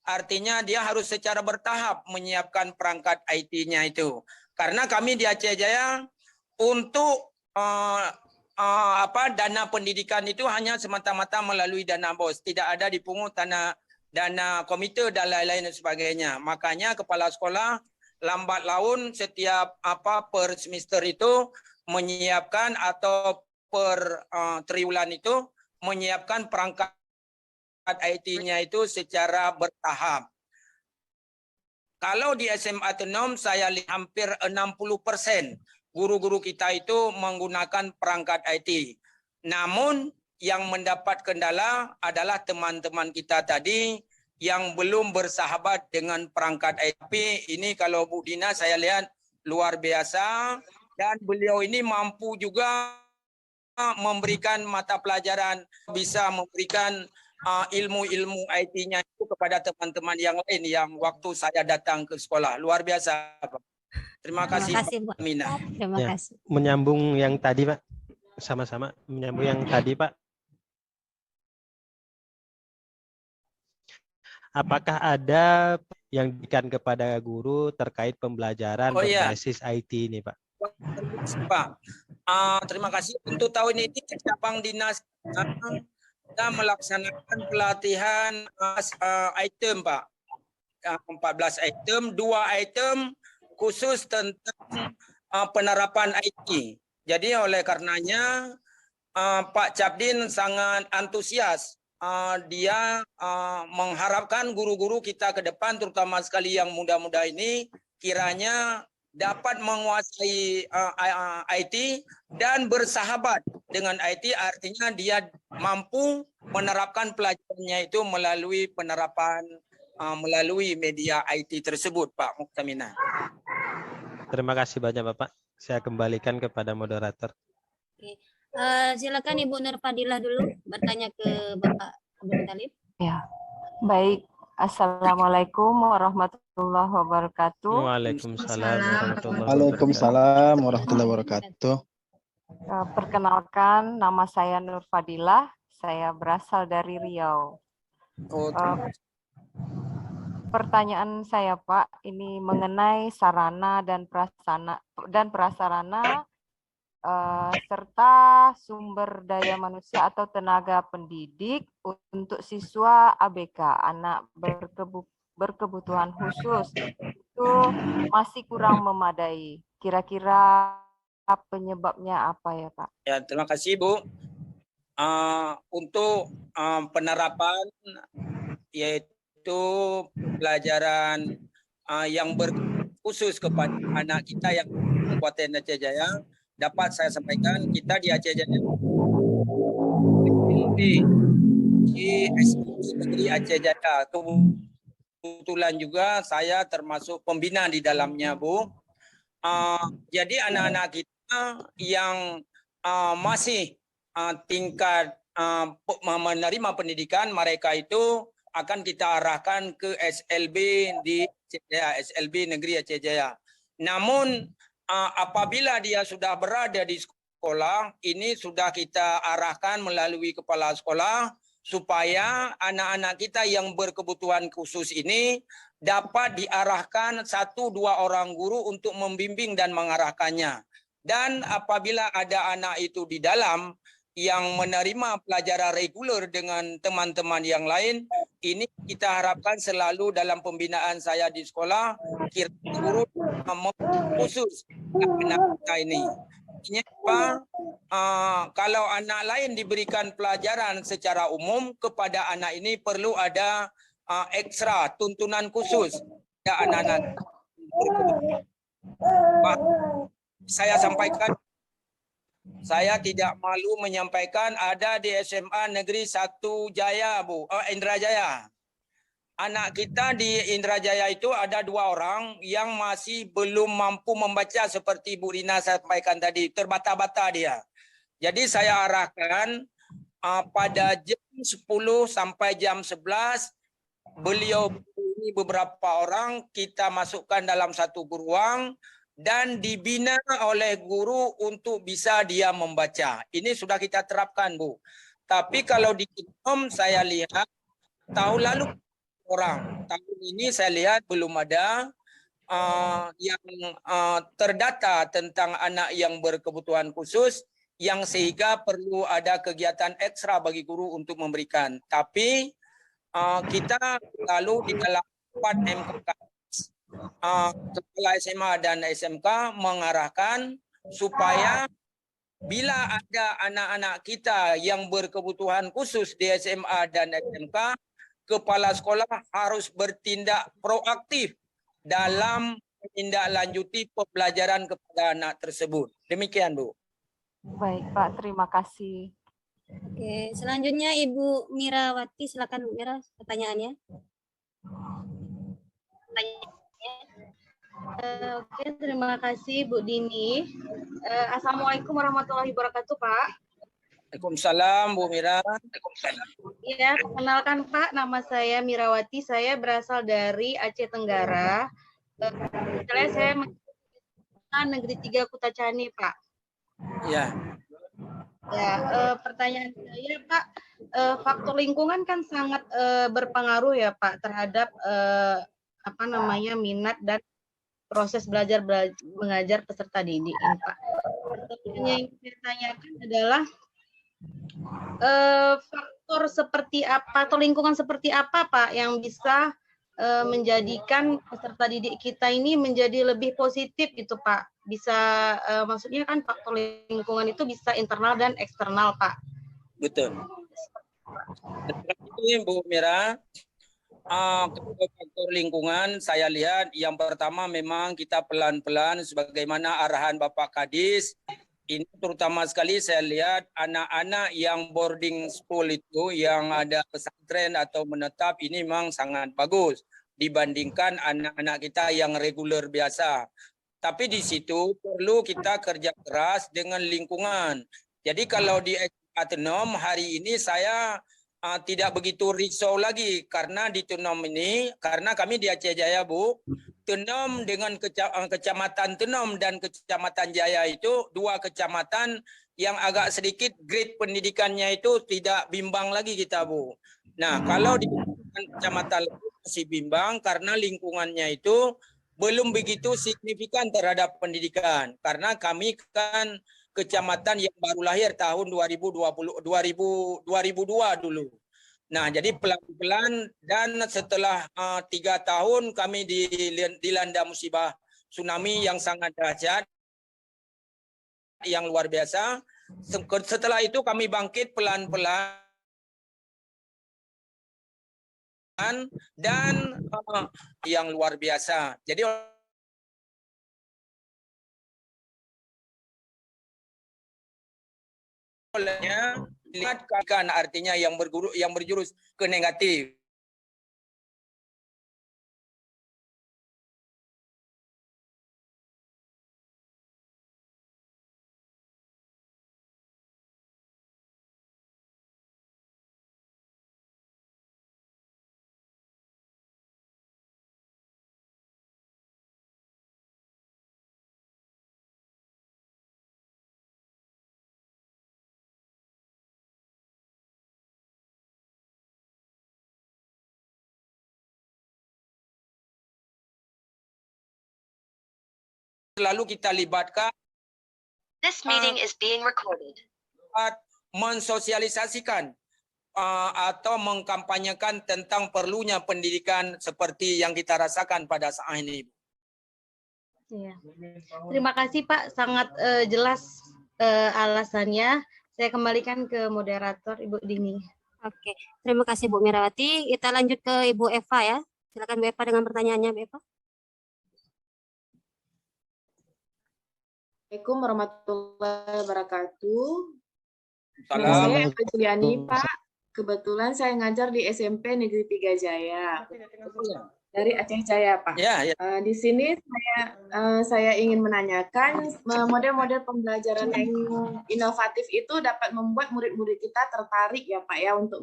S5: artinya dia harus secara bertahap menyiapkan perangkat IT-nya itu. Karena kami di Aceh Jaya untuk dana pendidikan itu hanya semata-mata melalui dana BOS, tidak ada dipungut dana komite dan lain-lain dan sebagainya. Makanya kepala sekolah lambat laun setiap per semester itu menyiapkan atau per triwulan itu menyiapkan perangkat IT-nya itu secara bertahap. Kalau di SMA Tenom saya lihat hampir 60% guru-guru kita itu menggunakan perangkat IT. Namun yang mendapat kendala adalah teman-teman kita tadi yang belum bersahabat dengan perangkat IT. Tapi ini kalau Bu Dina saya lihat luar biasa, dan beliau ini mampu juga memberikan mata pelajaran, bisa memberikan ilmu-ilmu IT-nya itu kepada teman-teman yang lain yang waktu saya datang ke sekolah. Luar biasa, Pak. Terima kasih, Pak Mina.
S4: Terima kasih.
S7: Menyambung yang tadi, Pak. Sama-sama menyambung yang tadi, Pak. Apakah ada yang diberikan kepada guru terkait pembelajaran berbasis IT ini, Pak?
S5: Pak, terima kasih. Untuk tahun ini cabang dinas kita melaksanakan pelatihan item, Pak. 14 item, 2 item khusus tentang penerapan IT. Jadi oleh karenanya Pak Cabdin sangat antusias. Dia mengharapkan guru-guru kita ke depan, terutama sekali yang muda-muda ini, kiranya dapat menguasai IT dan bersahabat dengan IT, artinya dia mampu menerapkan pelajarannya itu melalui penerapan melalui media IT tersebut, Pak Muktamina.
S7: Terima kasih banyak, Bapak. Saya kembalikan kepada moderator.
S4: Oke. Silakan Ibu Nur Fadilah dulu bertanya ke Bapak Abdul Talib.
S8: Ya, Baik, Assalamualaikum warahmatullahi wabarakatuh.
S7: Waalaikumsalam warahmatullahi wabarakatuh.
S6: Waalaikumsalam warahmatullahi wabarakatuh.
S8: Perkenalkan, nama saya Nur Fadilah. Saya berasal dari Riau. Pertanyaan saya, Pak, ini mengenai sarana dan prasarana serta sumber daya manusia atau tenaga pendidik untuk siswa ABK, anak berkebutuhan khusus, itu masih kurang memadai. Kira-kira penyebabnya apa ya, Pak?
S5: Ya, terima kasih Bu. Untuk penerapan yaitu pelajaran yang berkhusus kepada anak kita yang Kabupaten Aceh Jaya, dapat saya sampaikan kita di Aceh Jaya di Negeri Aceh Jaya. Kebetulan juga saya termasuk pembina di dalamnya, Bu. Jadi anak-anak kita yang masih tingkat menerima pendidikan, mereka itu akan kita arahkan ke SLB di Aceh Jaya, SLB Negeri Aceh Jaya. Namun apabila dia sudah berada di sekolah, ini sudah kita arahkan melalui kepala sekolah supaya anak-anak kita yang berkebutuhan khusus ini dapat diarahkan 1-2 orang guru untuk membimbing dan mengarahkannya. Dan apabila ada anak itu di dalam yang menerima pelajaran reguler dengan teman-teman yang lain, ini kita harapkan selalu dalam pembinaan saya di sekolah, guru khusus anak kita ini. Ini apa? Kalau anak lain diberikan pelajaran secara umum, kepada anak ini perlu ada ekstra tuntunan khusus. Ya, anak-anak. Saya sampaikan, saya tidak malu menyampaikan ada di SMA Negeri 1 Jaya, Bu, Indrajaya. Anak kita di Indrajaya itu ada 2 orang yang masih belum mampu membaca seperti Bu Rina sampaikan tadi, terbata-bata dia. Jadi saya arahkan pada jam 10 sampai jam 11, beliau ini beberapa orang kita masukkan dalam satu ruang dan dibina oleh guru untuk bisa dia membaca. Ini sudah kita terapkan, Bu. Tapi kalau di Kinom saya lihat tahun lalu orang, tahun ini saya lihat belum ada yang terdata tentang anak yang berkebutuhan khusus yang sehingga perlu ada kegiatan ekstra bagi guru untuk memberikan. Tapi kita lalu di dalam 4 MKK kepala SMA dan SMK mengarahkan supaya bila ada anak-anak kita yang berkebutuhan khusus di SMA dan SMK, kepala sekolah harus bertindak proaktif dalam menindaklanjuti pembelajaran kepada anak tersebut. Demikian, Bu.
S8: Baik, Pak. Terima kasih.
S4: Oke, selanjutnya Ibu Mirawati, silakan Bu Mira pertanyaannya.
S1: Oke, terima kasih Bu Dini. Assalamualaikum warahmatullahi wabarakatuh, Pak.
S5: Waalaikumsalam, Bu Mira.
S1: Iya, perkenalkan Pak, nama saya Mirawati. Saya berasal dari Aceh Tenggara. Saya Negeri 3 Kutacani, Pak.
S5: Ya.
S1: Ya, pertanyaan saya, Pak, faktor lingkungan kan sangat berpengaruh ya, Pak, terhadap minat dan proses belajar mengajar peserta didik ini, Pak. Pertanyaan yang saya tanyakan adalah faktor seperti apa atau lingkungan seperti apa, Pak, yang bisa menjadikan peserta didik kita ini menjadi lebih positif gitu, Pak. Bisa maksudnya kan faktor lingkungan itu bisa internal dan eksternal, Pak.
S5: Betul. Itu Bu Mira. Faktor lingkungan saya lihat yang pertama memang kita pelan-pelan sebagaimana arahan Bapak Kadis. Ini terutama sekali saya lihat anak-anak yang boarding school itu yang ada pesantren atau menetap ini memang sangat bagus dibandingkan anak-anak kita yang reguler biasa. Tapi di situ perlu kita kerja keras dengan lingkungan. Jadi kalau di SMA Tenom hari ini saya tidak begitu risau lagi karena di Tenom ini, karena kami di Aceh Jaya, Bu, Tenom dengan kecamatan Tenom dan kecamatan Jaya itu dua kecamatan yang agak sedikit grade pendidikannya itu tidak bimbang lagi kita, Bu. Nah, kalau di kecamatan masih bimbang karena lingkungannya itu belum begitu signifikan terhadap pendidikan. Karena kami kan kecamatan yang baru lahir tahun 2002 dulu. Nah, jadi pelan-pelan dan setelah 3 tahun kami dilanda musibah tsunami yang sangat dahsyat, yang luar biasa. Setelah itu kami bangkit pelan-pelan dan yang luar biasa. Jadi olehnya lihat kan artinya yang berjurus ke negatif. Lalu kita libatkan
S9: This meeting is being recorded.
S5: mensosialisasikan atau mengkampanyekan tentang perlunya pendidikan seperti yang kita rasakan pada saat ini.
S1: Iya. Terima kasih Pak, sangat jelas alasannya. Saya kembalikan ke moderator Ibu Dini.
S4: Oke, terima kasih Bu Mirawati. Kita lanjut ke Ibu Eva ya. Silakan Bu Eva dengan pertanyaannya, Bu Eva.
S10: Assalamualaikum warahmatullahi wabarakatuh.
S5: Salam.
S10: Saya Eva Juliani, Pak. Kebetulan saya ngajar di SMP Negeri 3 Jaya. Dari Aceh Jaya, Pak.
S5: Ya, ya.
S10: Di sini saya ingin menanyakan model-model pembelajaran yang inovatif itu dapat membuat murid-murid kita tertarik ya, Pak ya, untuk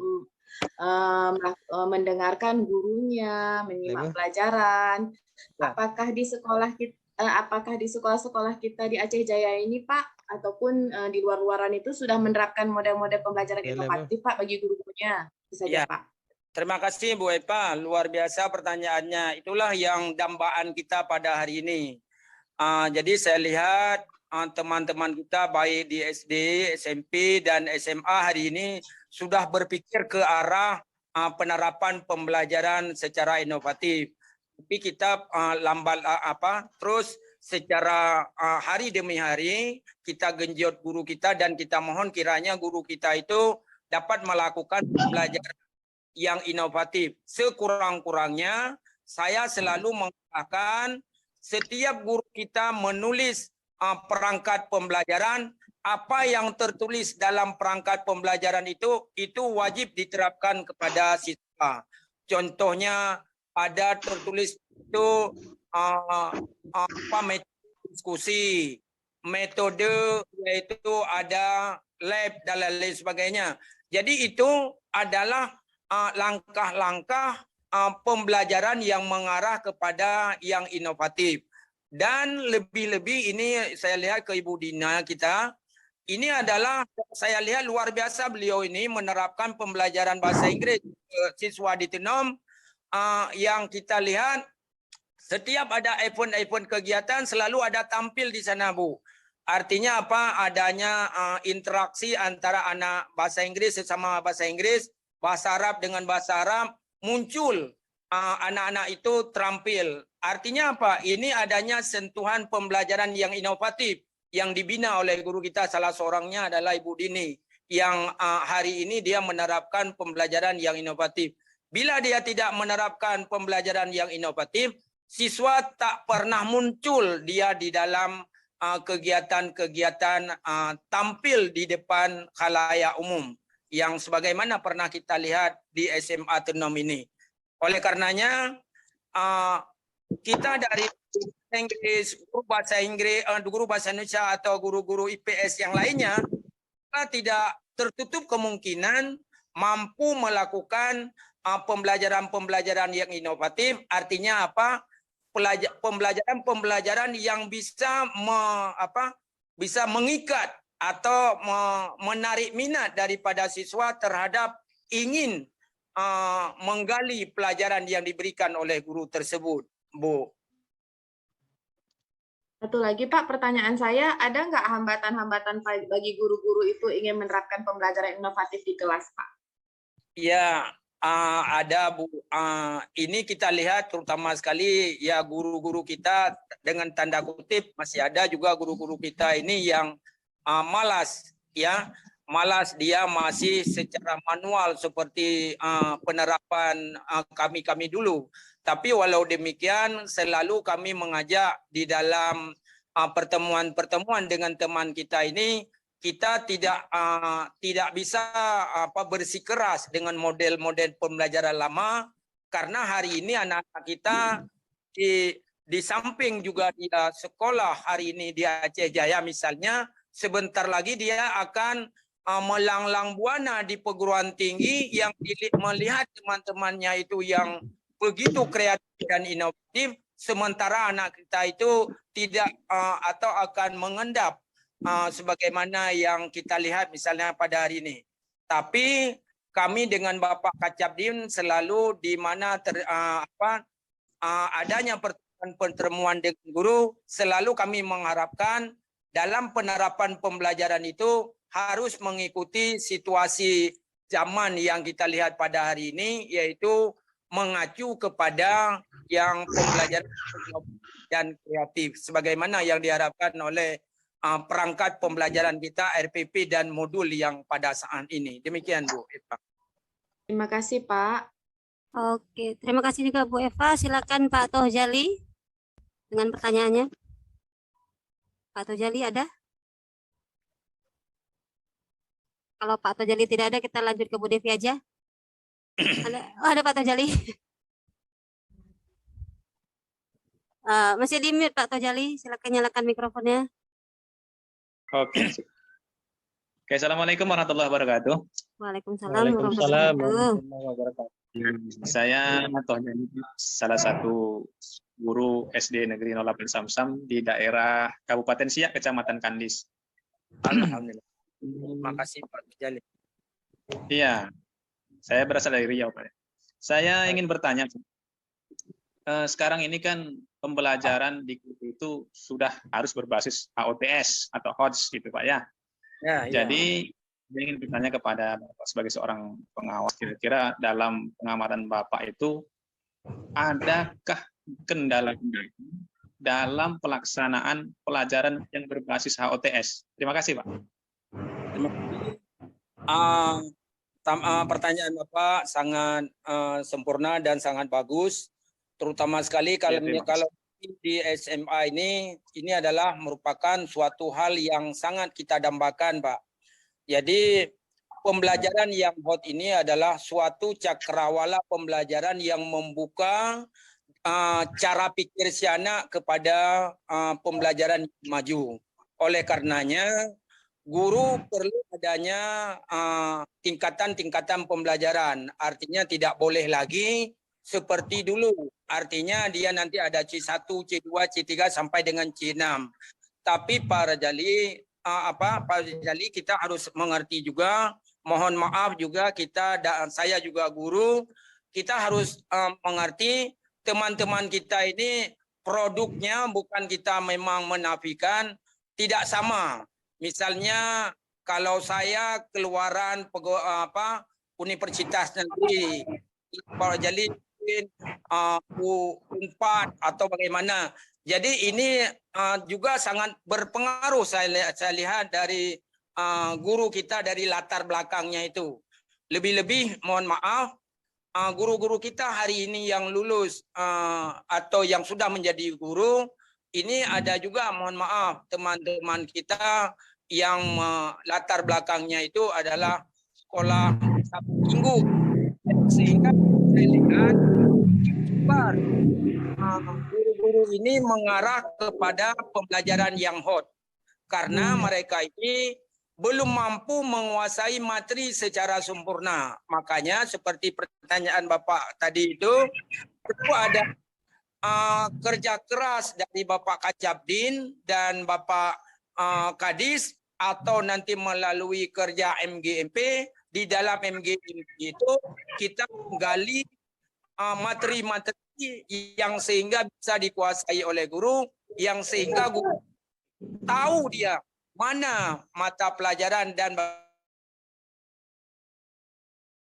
S10: mendengarkan gurunya, menyimak pelajaran. Apakah di sekolah kita apakah di sekolah-sekolah kita di Aceh Jaya ini, Pak, ataupun di luar-luaran itu sudah menerapkan model-model pembelajaran inovatif, Pak, bagi guru-gurunya? Itu saja,
S5: Ya.
S10: Pak.
S5: Terima kasih Bu Eva, luar biasa pertanyaannya. Itulah yang dambaan kita pada hari ini. Jadi saya lihat teman-teman kita baik di SD, SMP, dan SMA hari ini sudah berpikir ke arah penerapan pembelajaran secara inovatif. Tapi kita terus secara hari demi hari kita genjot guru kita dan kita mohon kiranya guru kita itu dapat melakukan pembelajaran yang inovatif. Sekurang-kurangnya saya selalu mengatakan setiap guru kita menulis perangkat pembelajaran, apa yang tertulis dalam perangkat pembelajaran itu wajib diterapkan kepada siswa. Contohnya ada tertulis itu metode diskusi, metode yaitu ada lab dan lain sebagainya. Jadi itu adalah langkah-langkah pembelajaran yang mengarah kepada yang inovatif. Dan lebih-lebih ini saya lihat ke Ibu Dina kita, ini adalah saya lihat luar biasa beliau ini menerapkan pembelajaran bahasa Inggris ke siswa di Tenom. Yang kita lihat setiap ada event-event kegiatan selalu ada tampil di sana, Bu. Artinya apa? Adanya interaksi antara anak bahasa Inggris sesama bahasa Inggris, bahasa Arab dengan bahasa Arab, muncul anak-anak itu terampil. Artinya apa? Ini adanya sentuhan pembelajaran yang inovatif yang dibina oleh guru kita, salah seorangnya adalah Ibu Dini, yang hari ini dia menerapkan pembelajaran yang inovatif. Bila dia tidak menerapkan pembelajaran yang inovatif, siswa tak pernah muncul dia di dalam kegiatan-kegiatan tampil di depan khalayak umum yang sebagaimana pernah kita lihat di SMA Tenom ini. Oleh karenanya kita dari Inggris, guru bahasa Inggris, guru bahasa Indonesia atau guru-guru IPS yang lainnya, kita tidak tertutup kemungkinan mampu melakukan pembelajaran-pembelajaran yang inovatif. Artinya apa? Pembelajaran-pembelajaran yang bisa bisa mengikat atau menarik minat daripada siswa terhadap ingin menggali pelajaran yang diberikan oleh guru tersebut, Bu.
S10: Satu lagi Pak, pertanyaan saya, ada nggak hambatan-hambatan bagi guru-guru itu ingin menerapkan pembelajaran inovatif di kelas, Pak?
S5: Ya, ada Bu. Ini kita lihat terutama sekali ya guru-guru kita dengan tanda kutip masih ada juga guru-guru kita ini yang malas, ya. Malas, dia masih secara manual seperti penerapan kami dulu. Tapi walau demikian selalu kami mengajak di dalam pertemuan-pertemuan dengan teman kita ini, kita tidak bisa bersikeras dengan model-model pembelajaran lama, karena hari ini anak-anak kita di samping juga dia sekolah hari ini di Aceh Jaya misalnya, sebentar lagi dia akan melanglang buana di perguruan tinggi yang melihat teman-temannya itu yang begitu kreatif dan inovatif, sementara anak kita itu tidak atau akan mengendap sebagaimana yang kita lihat misalnya pada hari ini. Tapi kami dengan Bapak Kacapdin selalu di mana adanya pertemuan dengan guru, selalu kami mengharapkan dalam penerapan pembelajaran itu harus mengikuti situasi zaman yang kita lihat pada hari ini, yaitu mengacu kepada yang pembelajaran dan kreatif sebagaimana yang diharapkan oleh perangkat pembelajaran kita RPP dan modul yang pada saat ini. Demikian Bu Eva.
S10: Terima kasih Pak.
S4: Oke, terima kasih juga Bu Eva. Silakan Pak Tohjali dengan pertanyaannya. Pak Tohjali ada? Kalau Pak Tohjali tidak ada, kita lanjut ke Bu Devi aja. Ada Pak Tohjali. Masih di mute Pak Tohjali, silakan nyalakan mikrofonnya.
S11: Oke. Assalamualaikum warahmatullahi wabarakatuh.
S4: Waalaikumsalam warahmatullahi
S11: wabarakatuh. Saya Tohjali, salah satu guru SD Negeri 08 Samsam di daerah Kabupaten Siak, Kecamatan Kandis.
S5: Alhamdulillah. Terima kasih Pak Tohjali.
S11: Iya. Saya berasal dari Riau, Pak. Saya ingin bertanya, sekarang ini kan pembelajaran di guru itu sudah harus berbasis HOTS atau HOTS gitu, Pak ya. Jadi saya ingin bertanya kepada Bapak sebagai seorang pengawas, kira-kira dalam pengamatan Bapak itu adakah kendala-kendala dalam pelaksanaan pelajaran yang berbasis HOTS? Terima kasih, Pak.
S5: Terima kasih. Pertanyaan Bapak sangat sempurna dan sangat bagus, terutama sekali kalau di SMA ini adalah merupakan suatu hal yang sangat kita dambakan, Pak. Jadi pembelajaran yang hot ini adalah suatu cakrawala pembelajaran yang membuka cara pikir si anak kepada pembelajaran maju. Oleh karenanya guru perlu adanya tingkatan-tingkatan pembelajaran. Artinya tidak boleh lagi seperti dulu. Artinya dia nanti ada C1, C2, C3 sampai dengan C6. Tapi Pak Rajali, kita harus mengerti juga, mohon maaf juga kita dan saya juga guru, kita harus mengerti teman-teman kita ini produknya bukan kita memang menafikan, tidak sama. Misalnya kalau saya keluaran Universitas Negeri Pak Rajali U4 atau bagaimana. Jadi ini juga sangat berpengaruh saya lihat dari guru kita dari latar belakangnya itu. Lebih-lebih mohon maaf guru-guru kita hari ini yang lulus atau yang sudah menjadi guru, ini ada juga mohon maaf teman-teman kita yang latar belakangnya itu adalah sekolah Sabtu Minggu, sehingga saya lihat guru-guru ini mengarah kepada pembelajaran yang hot karena mereka ini belum mampu menguasai materi secara sempurna. Makanya seperti pertanyaan Bapak tadi itu ada kerja keras dari Bapak Kacapdin dan Bapak Kadis atau nanti melalui kerja MGMP. Di dalam MGMP itu kita menggali materi-materi yang sehingga bisa dikuasai oleh guru, yang sehingga guru tahu dia mana mata pelajaran dan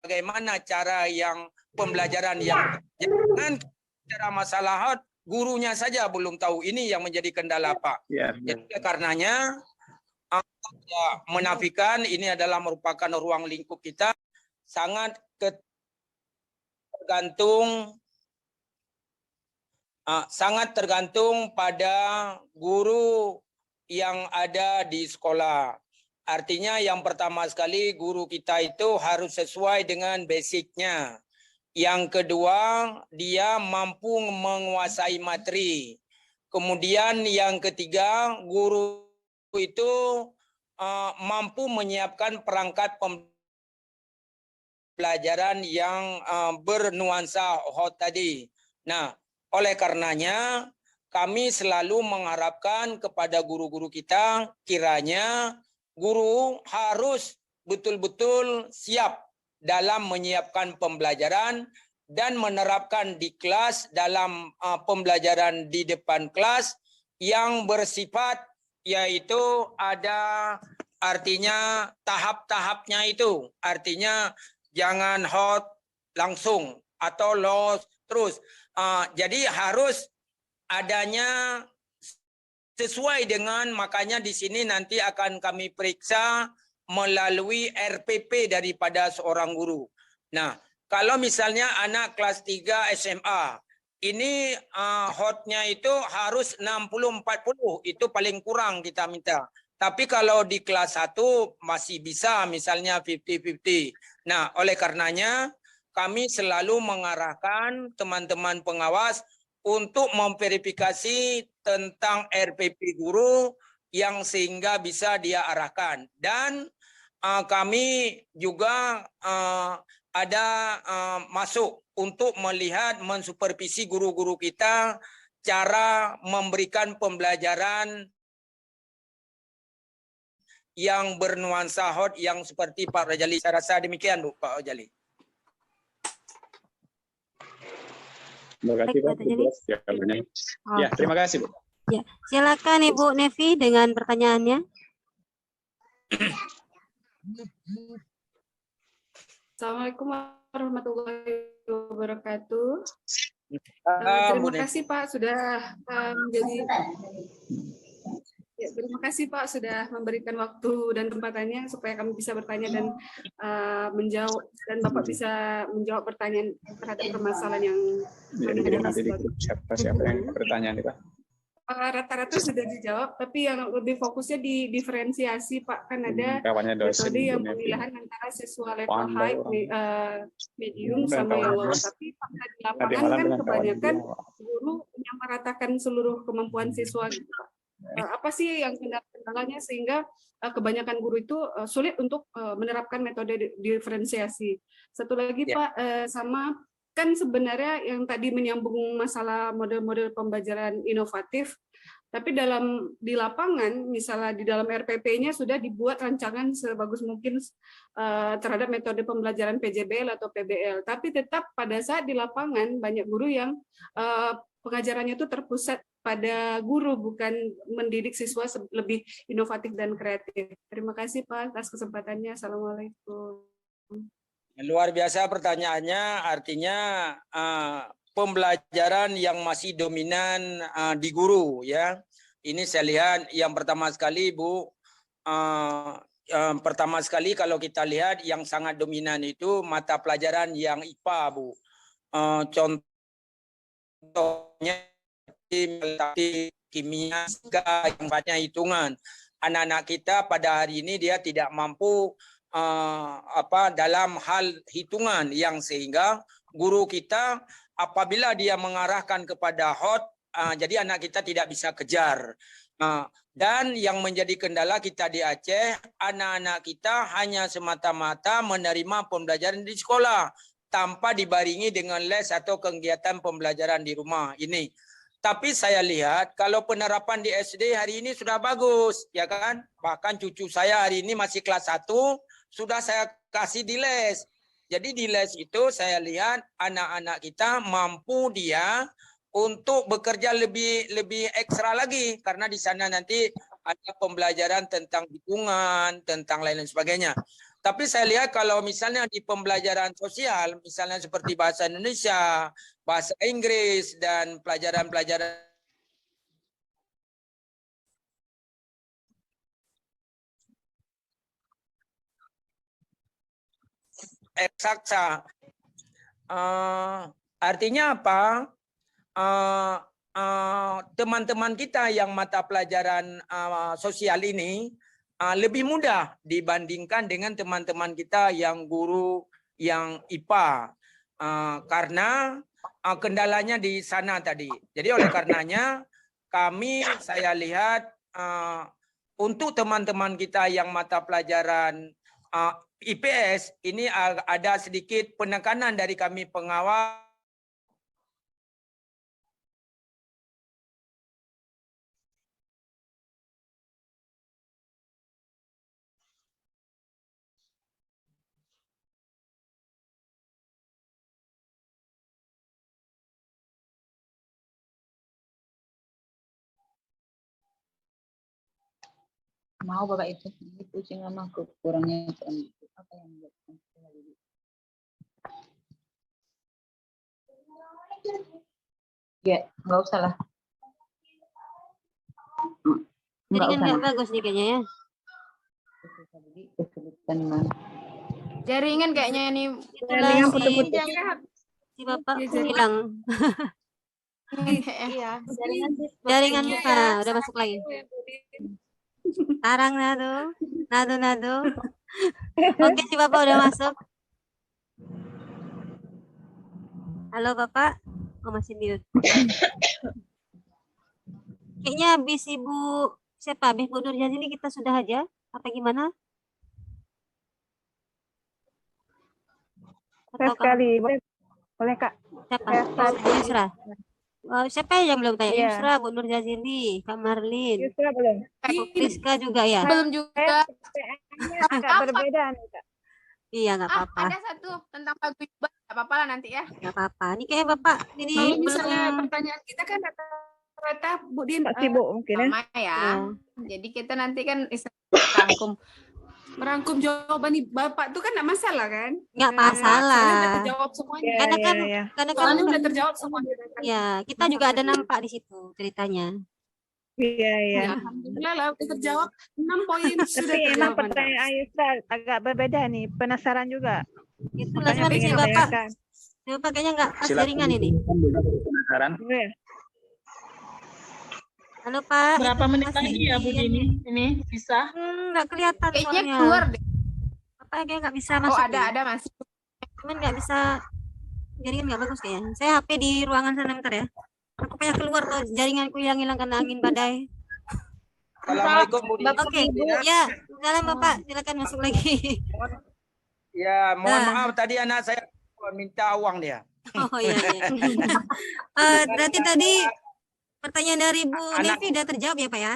S5: bagaimana cara yang pembelajaran yang jangan cara masalah gurunya saja belum tahu, ini yang menjadi kendala Pak.
S11: Ya,
S5: jadi karenanya menafikan ini adalah merupakan ruang lingkup kita sangat tergantung pada guru yang ada di sekolah. Artinya yang pertama sekali guru kita itu harus sesuai dengan basicnya. Yang kedua, dia mampu menguasai materi. Kemudian yang ketiga, guru itu mampu menyiapkan perangkat pembelajaran yang bernuansa hot tadi. Nah, oleh karenanya kami selalu mengharapkan kepada guru-guru kita, kiranya guru harus betul-betul siap dalam menyiapkan pembelajaran dan menerapkan di kelas dalam pembelajaran di depan kelas yang bersifat yaitu ada artinya tahap-tahapnya itu. Artinya jangan hot langsung atau loss terus. Jadi harus adanya sesuai dengan, makanya di sini nanti akan kami periksa melalui RPP daripada seorang guru. Nah, kalau misalnya anak kelas 3 SMA, ini hotnya itu harus 60-40, itu paling kurang kita minta. Tapi kalau di kelas 1 masih bisa misalnya 50-50. Nah, oleh karenanya kami selalu mengarahkan teman-teman pengawas untuk memverifikasi tentang RPP guru yang sehingga bisa dia arahkan. Dan kami juga ada masuk untuk melihat mensupervisi guru-guru kita cara memberikan pembelajaran yang bernuansa hot yang seperti Pak Rajali. Saya rasa demikian Bu, Pak Rajali.
S11: Terima kasih Pak. Ya, terima kasih Bu.
S4: Ya, silakan Ibu Nevi dengan pertanyaannya.
S12: Assalamualaikum warahmatullahi wabarakatuh. Terima kasih Pak sudah terima kasih Pak sudah memberikan waktu dan tempatannya supaya kami bisa bertanya dan menjawab, dan Bapak bisa menjawab pertanyaan terhadap permasalahan yang
S11: siapa yang bertanya nih Pak?
S12: Rata-rata sudah dijawab, tapi yang lebih fokusnya di diferensiasi Pak, kan ada
S11: dosen
S12: metode yang pemilihan antara siswa level high, medium sama yang low. Tapi fakta di lapangan kan kebanyakan guru menyamaratakan seluruh kemampuan siswa gitu Pak. Apa sih yang kendalanya sehingga kebanyakan guru itu sulit untuk menerapkan metode diferensiasi. Satu lagi Pak, sama kan sebenarnya yang tadi menyambung masalah model-model pembelajaran inovatif, tapi di lapangan misalnya di dalam RPP-nya sudah dibuat rancangan sebagus mungkin terhadap metode pembelajaran PJBL atau PBL, tapi tetap pada saat di lapangan banyak guru yang pengajarannya itu terpusat pada guru, bukan mendidik siswa lebih inovatif dan kreatif. Terima kasih Pak atas kesempatannya. Assalamualaikum.
S5: Luar biasa pertanyaannya, artinya pembelajaran yang masih dominan di guru ya. Ini saya lihat yang pertama sekali Bu, pertama sekali kalau kita lihat yang sangat dominan itu mata pelajaran yang IPA Bu. Contohnya kimia, yang banyak hitungan. Anak-anak kita pada hari ini dia tidak mampu dalam hal hitungan, yang sehingga guru kita apabila dia mengarahkan kepada hot, jadi anak kita tidak bisa kejar. Dan yang menjadi kendala kita di Aceh, anak-anak kita hanya semata-mata menerima pembelajaran di sekolah tanpa dibarengi dengan les atau kegiatan pembelajaran di rumah ini. Tapi saya lihat kalau penerapan di SD hari ini sudah bagus, ya kan? Bahkan cucu saya hari ini masih kelas 1, sudah saya kasih di les. Jadi di les itu saya lihat anak-anak kita mampu dia untuk bekerja lebih ekstra lagi karena di sana nanti ada pembelajaran tentang hitungan, tentang lain sebagainya. Tapi saya lihat kalau misalnya di pembelajaran sosial, misalnya seperti bahasa Indonesia, bahasa Inggris dan pelajaran-pelajaran eksakta, artinya apa? Teman-teman kita yang mata pelajaran sosial ini lebih mudah dibandingkan dengan teman-teman kita yang guru yang IPA karena kendalanya di sana tadi. Jadi oleh karenanya saya lihat untuk teman-teman kita yang mata pelajaran IPS ini ada sedikit penekanan dari kami pengawas.
S13: Mau Bapak itu kucing sama kurangnya apa yang buat ya nggak usah lah.
S4: Jaringan nggak bagus nih kayaknya ya.
S10: Jaringan kayaknya ini
S4: Itulah si Bapak hilang.
S10: Iya,
S4: Jaringan udah masuk lagi. Tarang nado. Oke, si Bapak udah masuk. Halo Bapak, masih mute. Kayaknya habis Ibu siapa? Habis Bu Nurjazili kita sudah aja? Apa gimana?
S14: Sekali, boleh Kak?
S4: Siapa? Yusra. Oh, siapa yang belum tanya? Yusra, Bu Nurjazili, Kak Marlin.
S14: Yusra belum.
S4: Rizka juga ya?
S10: Belum juga.
S14: Agak berbeda nih Kak.
S4: Iya, nggak apa-apa.
S10: Ada satu tentang paguyuban, nggak apa-apa lah nanti ya.
S4: Nggak apa-apa. Ini kayak Bapak ini
S12: Kalau misalnya pertanyaan kita kan rata-rata Bu Din
S14: sibuk mungkin ya.
S10: Sama ya. Jadi kita nanti kan
S12: merangkum jawaban nih Bapak tuh kan nggak masalah kan?
S4: Nggak masalah.
S12: Soalnya udah terjawab semuanya.
S4: Karena kan
S12: Soalnya udah terjawab semuanya.
S4: Ya, kita juga ada nampak di situ ceritanya.
S14: Iya.
S12: Alhamdulillah lah udah terjawab 6 poin sudah
S14: Tapi emang
S12: terjawab.
S14: pertanyaan Ayusta agak berbeda nih. Penasaran juga.
S4: Itulah sebab si Bapak. Bapak kayaknya nggak pas jaringan ini.
S11: Penasaran?
S4: Halo Pak.
S15: Berapa menit lagi ya Bu Dini? Ini bisa?
S4: Nggak kelihatan
S10: kayaknya
S4: soalnya.
S10: keluar deh.
S4: Bapak kayak nggak bisa masuk.
S10: Oh ada masih.
S4: Cuman nggak bisa, jaringan nggak bagus kayaknya. Saya HP di ruangan sana bentar ya. Aku pengen keluar tuh, jaringanku hilang karena angin badai.
S5: Assalamualaikum Bu Dini.
S4: Oke, ya, salam Bapak, silakan masuk lagi.
S5: Ya, mohon maaf tadi anak saya minta uang dia.
S4: Oh iya. Berarti tadi pertanyaan dari Bu Nevi udah terjawab ya Pak ya?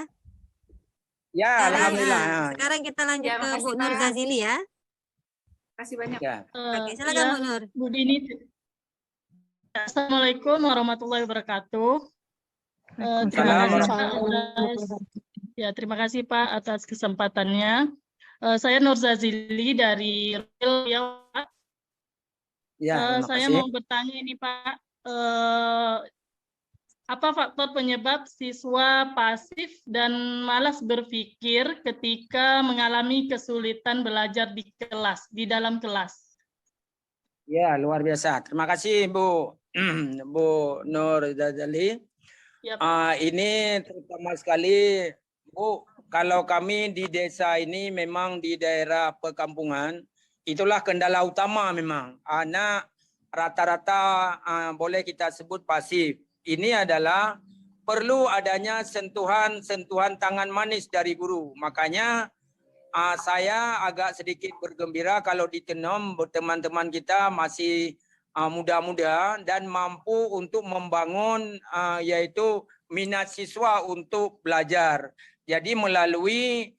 S5: Ya, alhamdulillah.
S4: Sekarang kita lanjut ke Bu Nurjazili ya.
S12: Terima kasih banyak.
S4: Oke, silakan Bu Nur.
S15: Bu Dini. Assalamualaikum warahmatullahi wabarakatuh. Terima kasih Pak atas kesempatannya. Saya Nurjazili dari Riau. Saya mau bertanya ini Pak, apa faktor penyebab siswa pasif dan malas berpikir ketika mengalami kesulitan belajar di dalam kelas?
S5: Ya, luar biasa. Terima kasih Bu Nurjazili.
S15: Ya,
S5: ini terutama sekali Bu, kalau kami di desa ini memang di daerah perkampungan, itulah kendala utama memang. Anak rata-rata boleh kita sebut pasif. Ini adalah perlu adanya sentuhan tangan manis dari guru. Makanya saya agak sedikit bergembira kalau di Tenom teman-teman kita masih muda-muda dan mampu untuk membangun yaitu minat siswa untuk belajar. Jadi melalui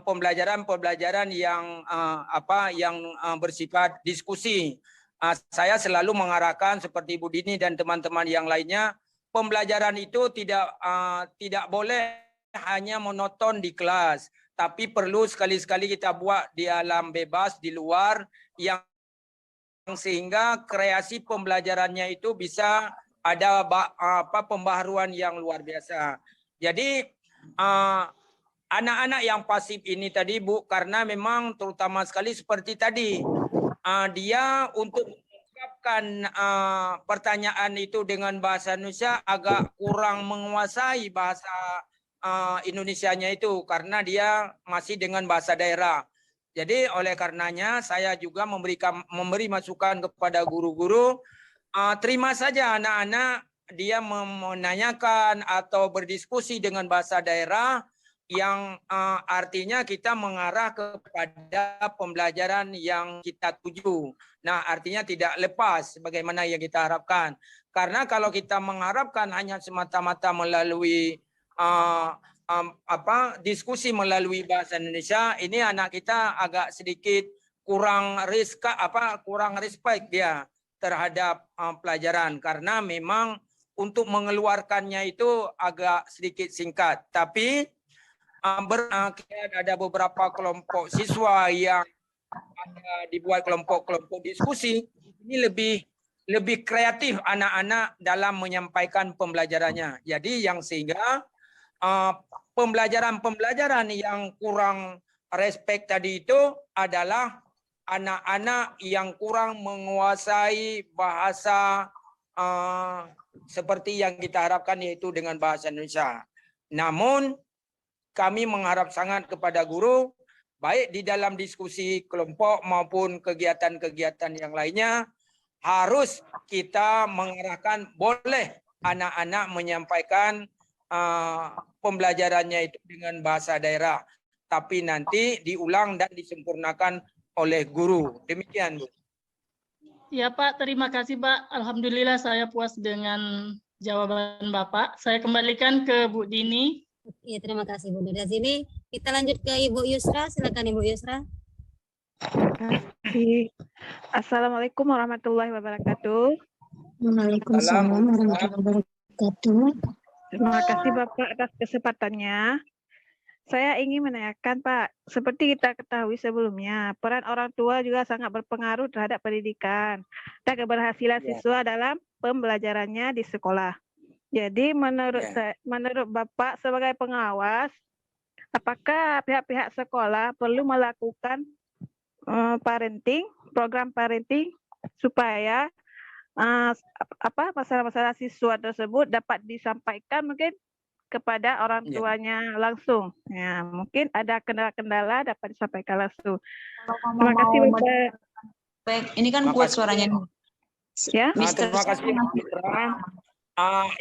S5: pembelajaran yang bersifat diskusi. Saya selalu mengarahkan seperti Bu Dini dan teman-teman yang lainnya, pembelajaran itu tidak boleh hanya monoton di kelas, tapi perlu sekali-sekali kita buat di alam bebas di luar yang sehingga kreasi pembelajarannya itu bisa ada pembaharuan yang luar biasa. Jadi anak-anak yang pasif ini tadi Bu, karena memang terutama sekali seperti tadi, dia untuk mengungkapkan pertanyaan itu dengan bahasa Indonesia agak kurang menguasai bahasa Indonesianya itu karena dia masih dengan bahasa daerah. Jadi oleh karenanya saya juga memberi masukan kepada guru-guru, terima saja anak-anak dia menanyakan atau berdiskusi dengan bahasa daerah yang artinya kita mengarah kepada pembelajaran yang kita tuju. Nah, artinya tidak lepas bagaimana yang kita harapkan. Karena kalau kita mengharapkan hanya semata-mata melalui diskusi melalui bahasa Indonesia, ini anak kita agak sedikit kurang respect dia terhadap pelajaran karena memang untuk mengeluarkannya itu agak sedikit singkat. Tapi ada beberapa kelompok siswa yang dibuat kelompok-kelompok diskusi, ini lebih kreatif anak-anak dalam menyampaikan pembelajarannya. Jadi yang sehingga pembelajaran yang kurang respect tadi itu adalah anak-anak yang kurang menguasai bahasa seperti yang kita harapkan yaitu dengan bahasa Indonesia. Namun kami mengharap sangat kepada guru baik di dalam diskusi kelompok maupun kegiatan-kegiatan yang lainnya harus kita mengarahkan boleh anak-anak menyampaikan pembelajarannya itu dengan bahasa daerah, tapi nanti diulang dan disempurnakan oleh guru. Demikian, Bu.
S15: Ya Pak, terima kasih Pak. Alhamdulillah saya puas dengan jawaban Bapak. Saya kembalikan ke Bu Dini.
S4: Iya, terima kasih Bu. Dari sini kita lanjut ke Ibu Yusra. Silakan Ibu Yusra.
S14: Assalamualaikum warahmatullahi wabarakatuh.
S16: Waalaikumsalam warahmatullahi wabarakatuh.
S14: Terima kasih Bapak atas kesempatannya. Saya ingin menanyakan Pak, seperti kita ketahui sebelumnya, peran orang tua juga sangat berpengaruh terhadap pendidikan dan keberhasilan siswa dalam pembelajarannya di sekolah. Jadi menurut Bapak sebagai pengawas, apakah pihak-pihak sekolah perlu melakukan program parenting supaya masalah-masalah siswa tersebut dapat disampaikan mungkin kepada orang tuanya langsung. Ya, mungkin ada kendala-kendala dapat disampaikan langsung. Terima kasih Bapak.
S13: Baik, ini kan kuat suaranya.
S14: Ya,
S5: terima kasih.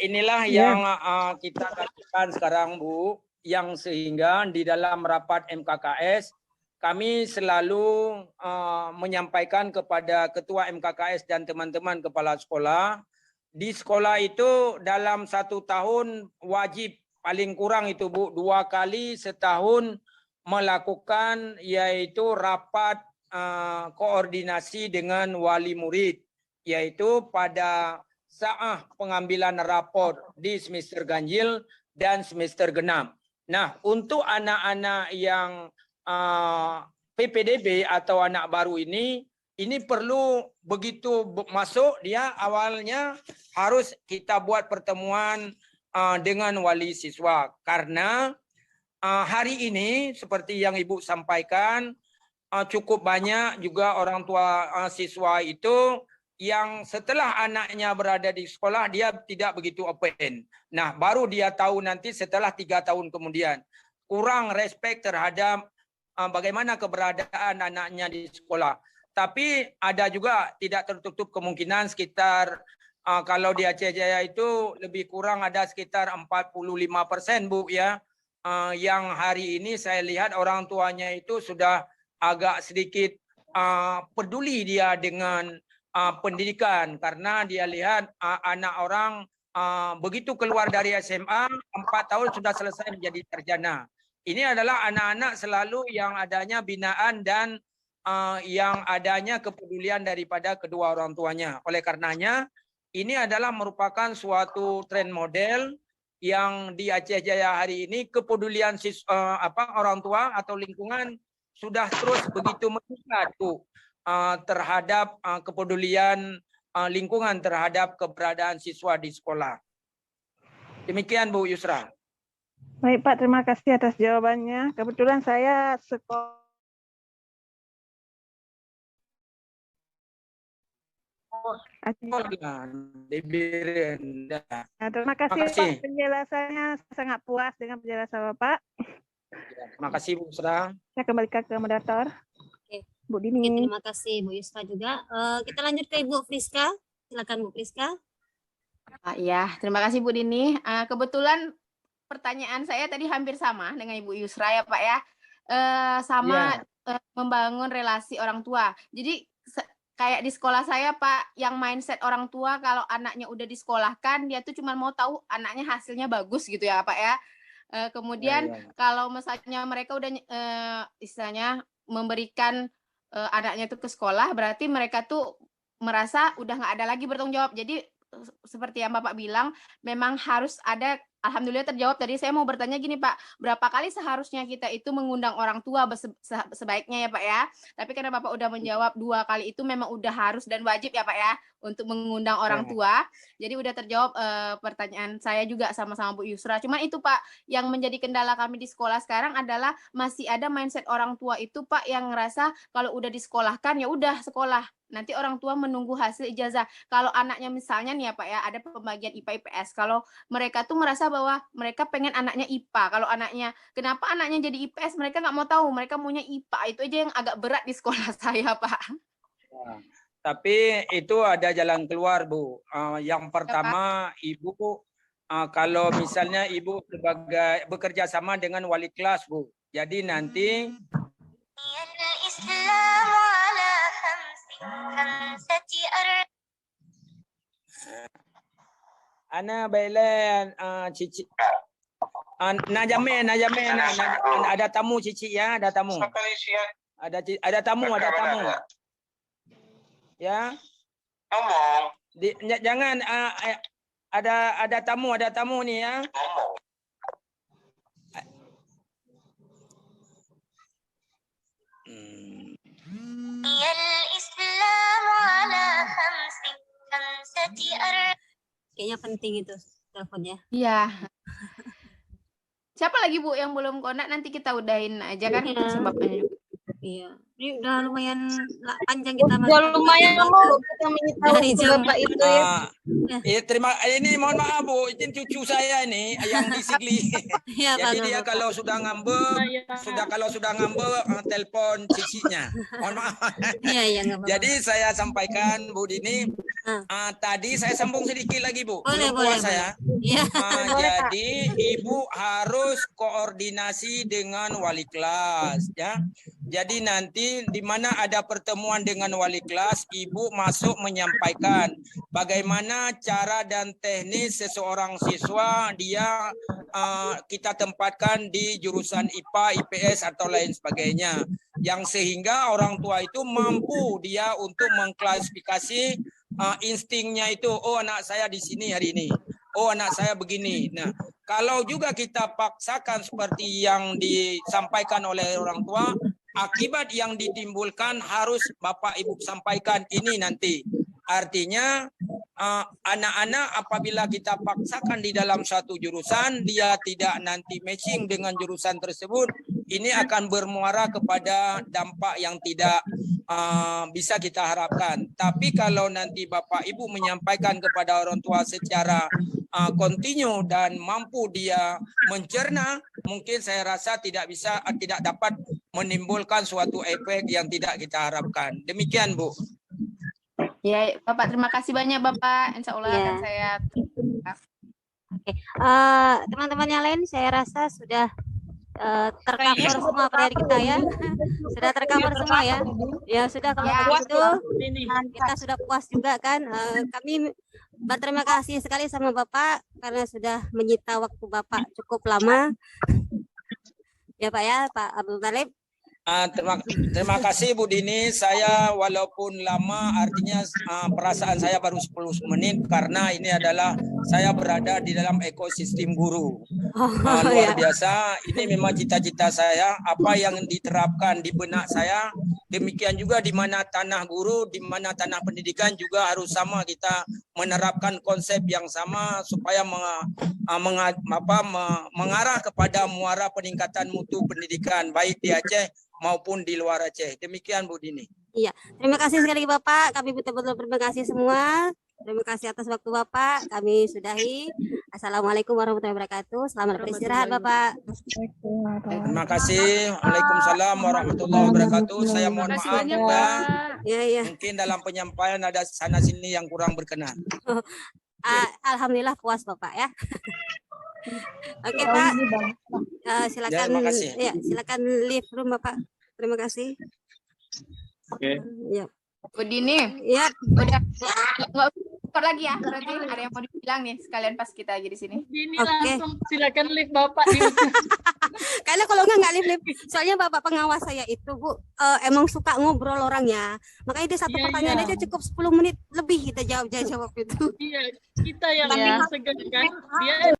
S5: Inilah yang kita lakukan sekarang Bu, yang sehingga di dalam rapat MKKS kami selalu menyampaikan kepada ketua MKKS dan teman-teman kepala sekolah, di sekolah itu dalam 1 tahun wajib paling kurang itu Bu 2 kali setahun melakukan yaitu rapat koordinasi dengan wali murid, yaitu pada saat pengambilan rapor di semester ganjil dan semester genap. Nah, untuk anak-anak yang PPDB atau anak baru ini perlu begitu masuk dia awalnya harus kita buat pertemuan dengan wali siswa karena hari ini seperti yang Ibu sampaikan cukup banyak juga orang tua siswa itu yang setelah anaknya berada di sekolah dia tidak begitu open. Nah, baru dia tahu nanti setelah 3 tahun kemudian kurang respect terhadap bagaimana keberadaan anaknya di sekolah. Tapi ada juga tidak tertutup kemungkinan sekitar kalau di Aceh Jaya itu lebih kurang ada sekitar 45% Bu ya. Yang hari ini saya lihat orang tuanya itu sudah agak sedikit peduli dia dengan pendidikan, karena dia lihat anak orang begitu keluar dari SMA 4 tahun sudah selesai menjadi sarjana. Ini adalah anak-anak selalu yang adanya binaan dan yang adanya kepedulian daripada kedua orang tuanya. Oleh karenanya ini adalah merupakan suatu tren model yang di Aceh Jaya hari ini, kepedulian orang tua atau lingkungan sudah terus begitu meningkat Bu, terhadap kepedulian lingkungan terhadap keberadaan siswa di sekolah. Demikian Bu Yusra.
S14: Baik Pak, terima kasih atas jawabannya. Kebetulan saya sekolah. Nah, terima kasih Pak penjelasannya, sangat puas dengan penjelasan Bapak.
S5: Ya, terima kasih Bu Yusra.
S14: Saya kembalikan ke moderator.
S4: Oke.
S14: Bu Dini.
S4: Oke, terima kasih Bu Yusra juga. Kita lanjut ke Ibu Friska. Silakan Bu Friska.
S10: Ya, terima kasih Bu Dini. Kebetulan pertanyaan saya tadi hampir sama dengan Ibu Yusra ya Pak ya. Membangun relasi orang tua. Jadi kayak di sekolah saya Pak, yang mindset orang tua kalau anaknya udah disekolahkan, dia tuh cuma mau tahu anaknya hasilnya bagus gitu ya Pak ya. Kemudian kalau misalnya mereka udah istilahnya memberikan anaknya tuh ke sekolah, berarti mereka tuh merasa udah nggak ada lagi bertanggung jawab. Jadi seperti yang Bapak bilang, memang harus ada. Alhamdulillah terjawab. Tadi saya mau bertanya gini Pak, berapa kali seharusnya kita itu mengundang orang tua sebaiknya ya Pak ya? Tapi karena Bapak udah menjawab 2 kali itu memang udah harus dan wajib ya Pak ya untuk mengundang orang tua. Jadi udah terjawab pertanyaan saya juga sama-sama Bu Yusra. Cuman itu Pak, yang menjadi kendala kami di sekolah sekarang adalah masih ada mindset orang tua itu Pak yang ngerasa kalau udah disekolahkan ya udah sekolah. Nanti orang tua menunggu hasil ijazah. Kalau anaknya misalnya nih ya Pak ya, ada pembagian IPA IPS. Kalau mereka tuh merasa bahwa mereka pengen anaknya IPA. Kalau anaknya, kenapa anaknya jadi IPS? Mereka nggak mau tahu. Mereka maunya IPA. Itu aja yang agak berat di sekolah saya Pak.
S5: Ya, tapi itu ada jalan keluar Bu. Yang pertama Ibu, kalau misalnya Ibu sebagai bekerja sama dengan wali kelas Bu. Jadi nanti Ana bailan cici Najame ada tamu cici ya, ada tamu. Ada tamu. Ya. Jangan ada tamu nih ya.
S4: Kayaknya penting itu teleponnya.
S10: Iya. Siapa lagi Bu yang belum konek? Nanti kita udahin aja kan sebabnya.
S4: Iya. Ini udah lumayan panjang kita.
S13: Udah lumayan lama kita menyita Bapak itu ya.
S5: Ini mohon maaf Bu, izin cucu saya ini yang di Sigli. Jadi dia kalau sudah ngambek, telepon cicinya. Mohon maaf. Jadi saya sampaikan Bu Dini, tadi saya sambung sedikit lagi Bu.
S4: Boleh.
S5: Saya. Jadi Ibu harus koordinasi dengan wali kelas ya. Jadi nanti di mana ada pertemuan dengan wali kelas, Ibu masuk menyampaikan bagaimana cara dan teknis seseorang siswa dia kita tempatkan di jurusan IPA, IPS atau lain sebagainya. Yang sehingga orang tua itu mampu dia untuk mengklasifikasi instingnya itu, oh anak saya di sini hari ini, oh anak saya begini. Nah, kalau juga kita paksakan seperti yang disampaikan oleh orang tua, akibat yang ditimbulkan harus Bapak Ibu sampaikan ini nanti. Artinya anak-anak apabila kita paksakan di dalam satu jurusan, dia tidak nanti matching dengan jurusan tersebut, ini akan bermuara kepada dampak yang tidak bisa kita harapkan. Tapi kalau nanti Bapak Ibu menyampaikan kepada orang tua secara kontinu dan mampu dia mencerna, mungkin saya rasa tidak dapat menimbulkan suatu efek yang tidak kita harapkan. Demikian Bu.
S10: Ya, Bapak, terima kasih banyak Bapak. Insya Allah
S4: Ya.
S10: akan saya.
S4: Oke, teman-teman yang lain saya rasa sudah tercover semua materi kita ya. Sudah tercover semua ya. Ya sudah, kalau begitu kita sudah puas juga kan. Kami berterima kasih sekali sama Bapak karena sudah menyita waktu Bapak cukup lama. Ya Pak ya, Pak Abdul Talib.
S5: Terima kasih Bu Dini. Saya walaupun lama, artinya perasaan saya baru 10 menit karena ini adalah saya berada di dalam ekosistem guru. Luar biasa. Ini memang cita-cita saya. Apa yang diterapkan di benak saya, demikian juga di mana tanah guru, di mana tanah pendidikan juga harus sama, kita menerapkan konsep yang sama supaya mengarah kepada muara peningkatan mutu pendidikan baik di Aceh maupun di luar Aceh. Demikian Bu Dini.
S4: Iya, terima kasih sekali Bapak. Kami betul-betul terima kasih semua. Terima kasih atas waktu Bapak. Kami sudahi. Assalamualaikum warahmatullahi wabarakatuh. Selamat beristirahat Bapak.
S5: Terima kasih. Waalaikumsalam warahmatullahi wabarakatuh. Saya mohon maaf juga. Mungkin dalam penyampaian ada sana sini yang kurang berkenan.
S4: Alhamdulillah puas Bapak ya. Oke Pak, silakan.
S5: Ya, terima kasih.
S4: Ya, silakan leave room Bapak. Terima kasih.
S11: Oke.
S4: Ya.
S10: Bu Dini.
S4: Ya.
S10: Udah nggak record lagi ya. Berarti ada yang mau dibilang nih sekalian pas kita aja di sini.
S15: Ini langsung silakan lift Bapak.
S4: Karena kalau nggak live. Soalnya Bapak pengawas saya itu Bu emang suka ngobrol orangnya. Makanya dia satu pertanyaan aja cukup 10 menit lebih kita jawab itu.
S15: Iya, kita yang segan kan. Dia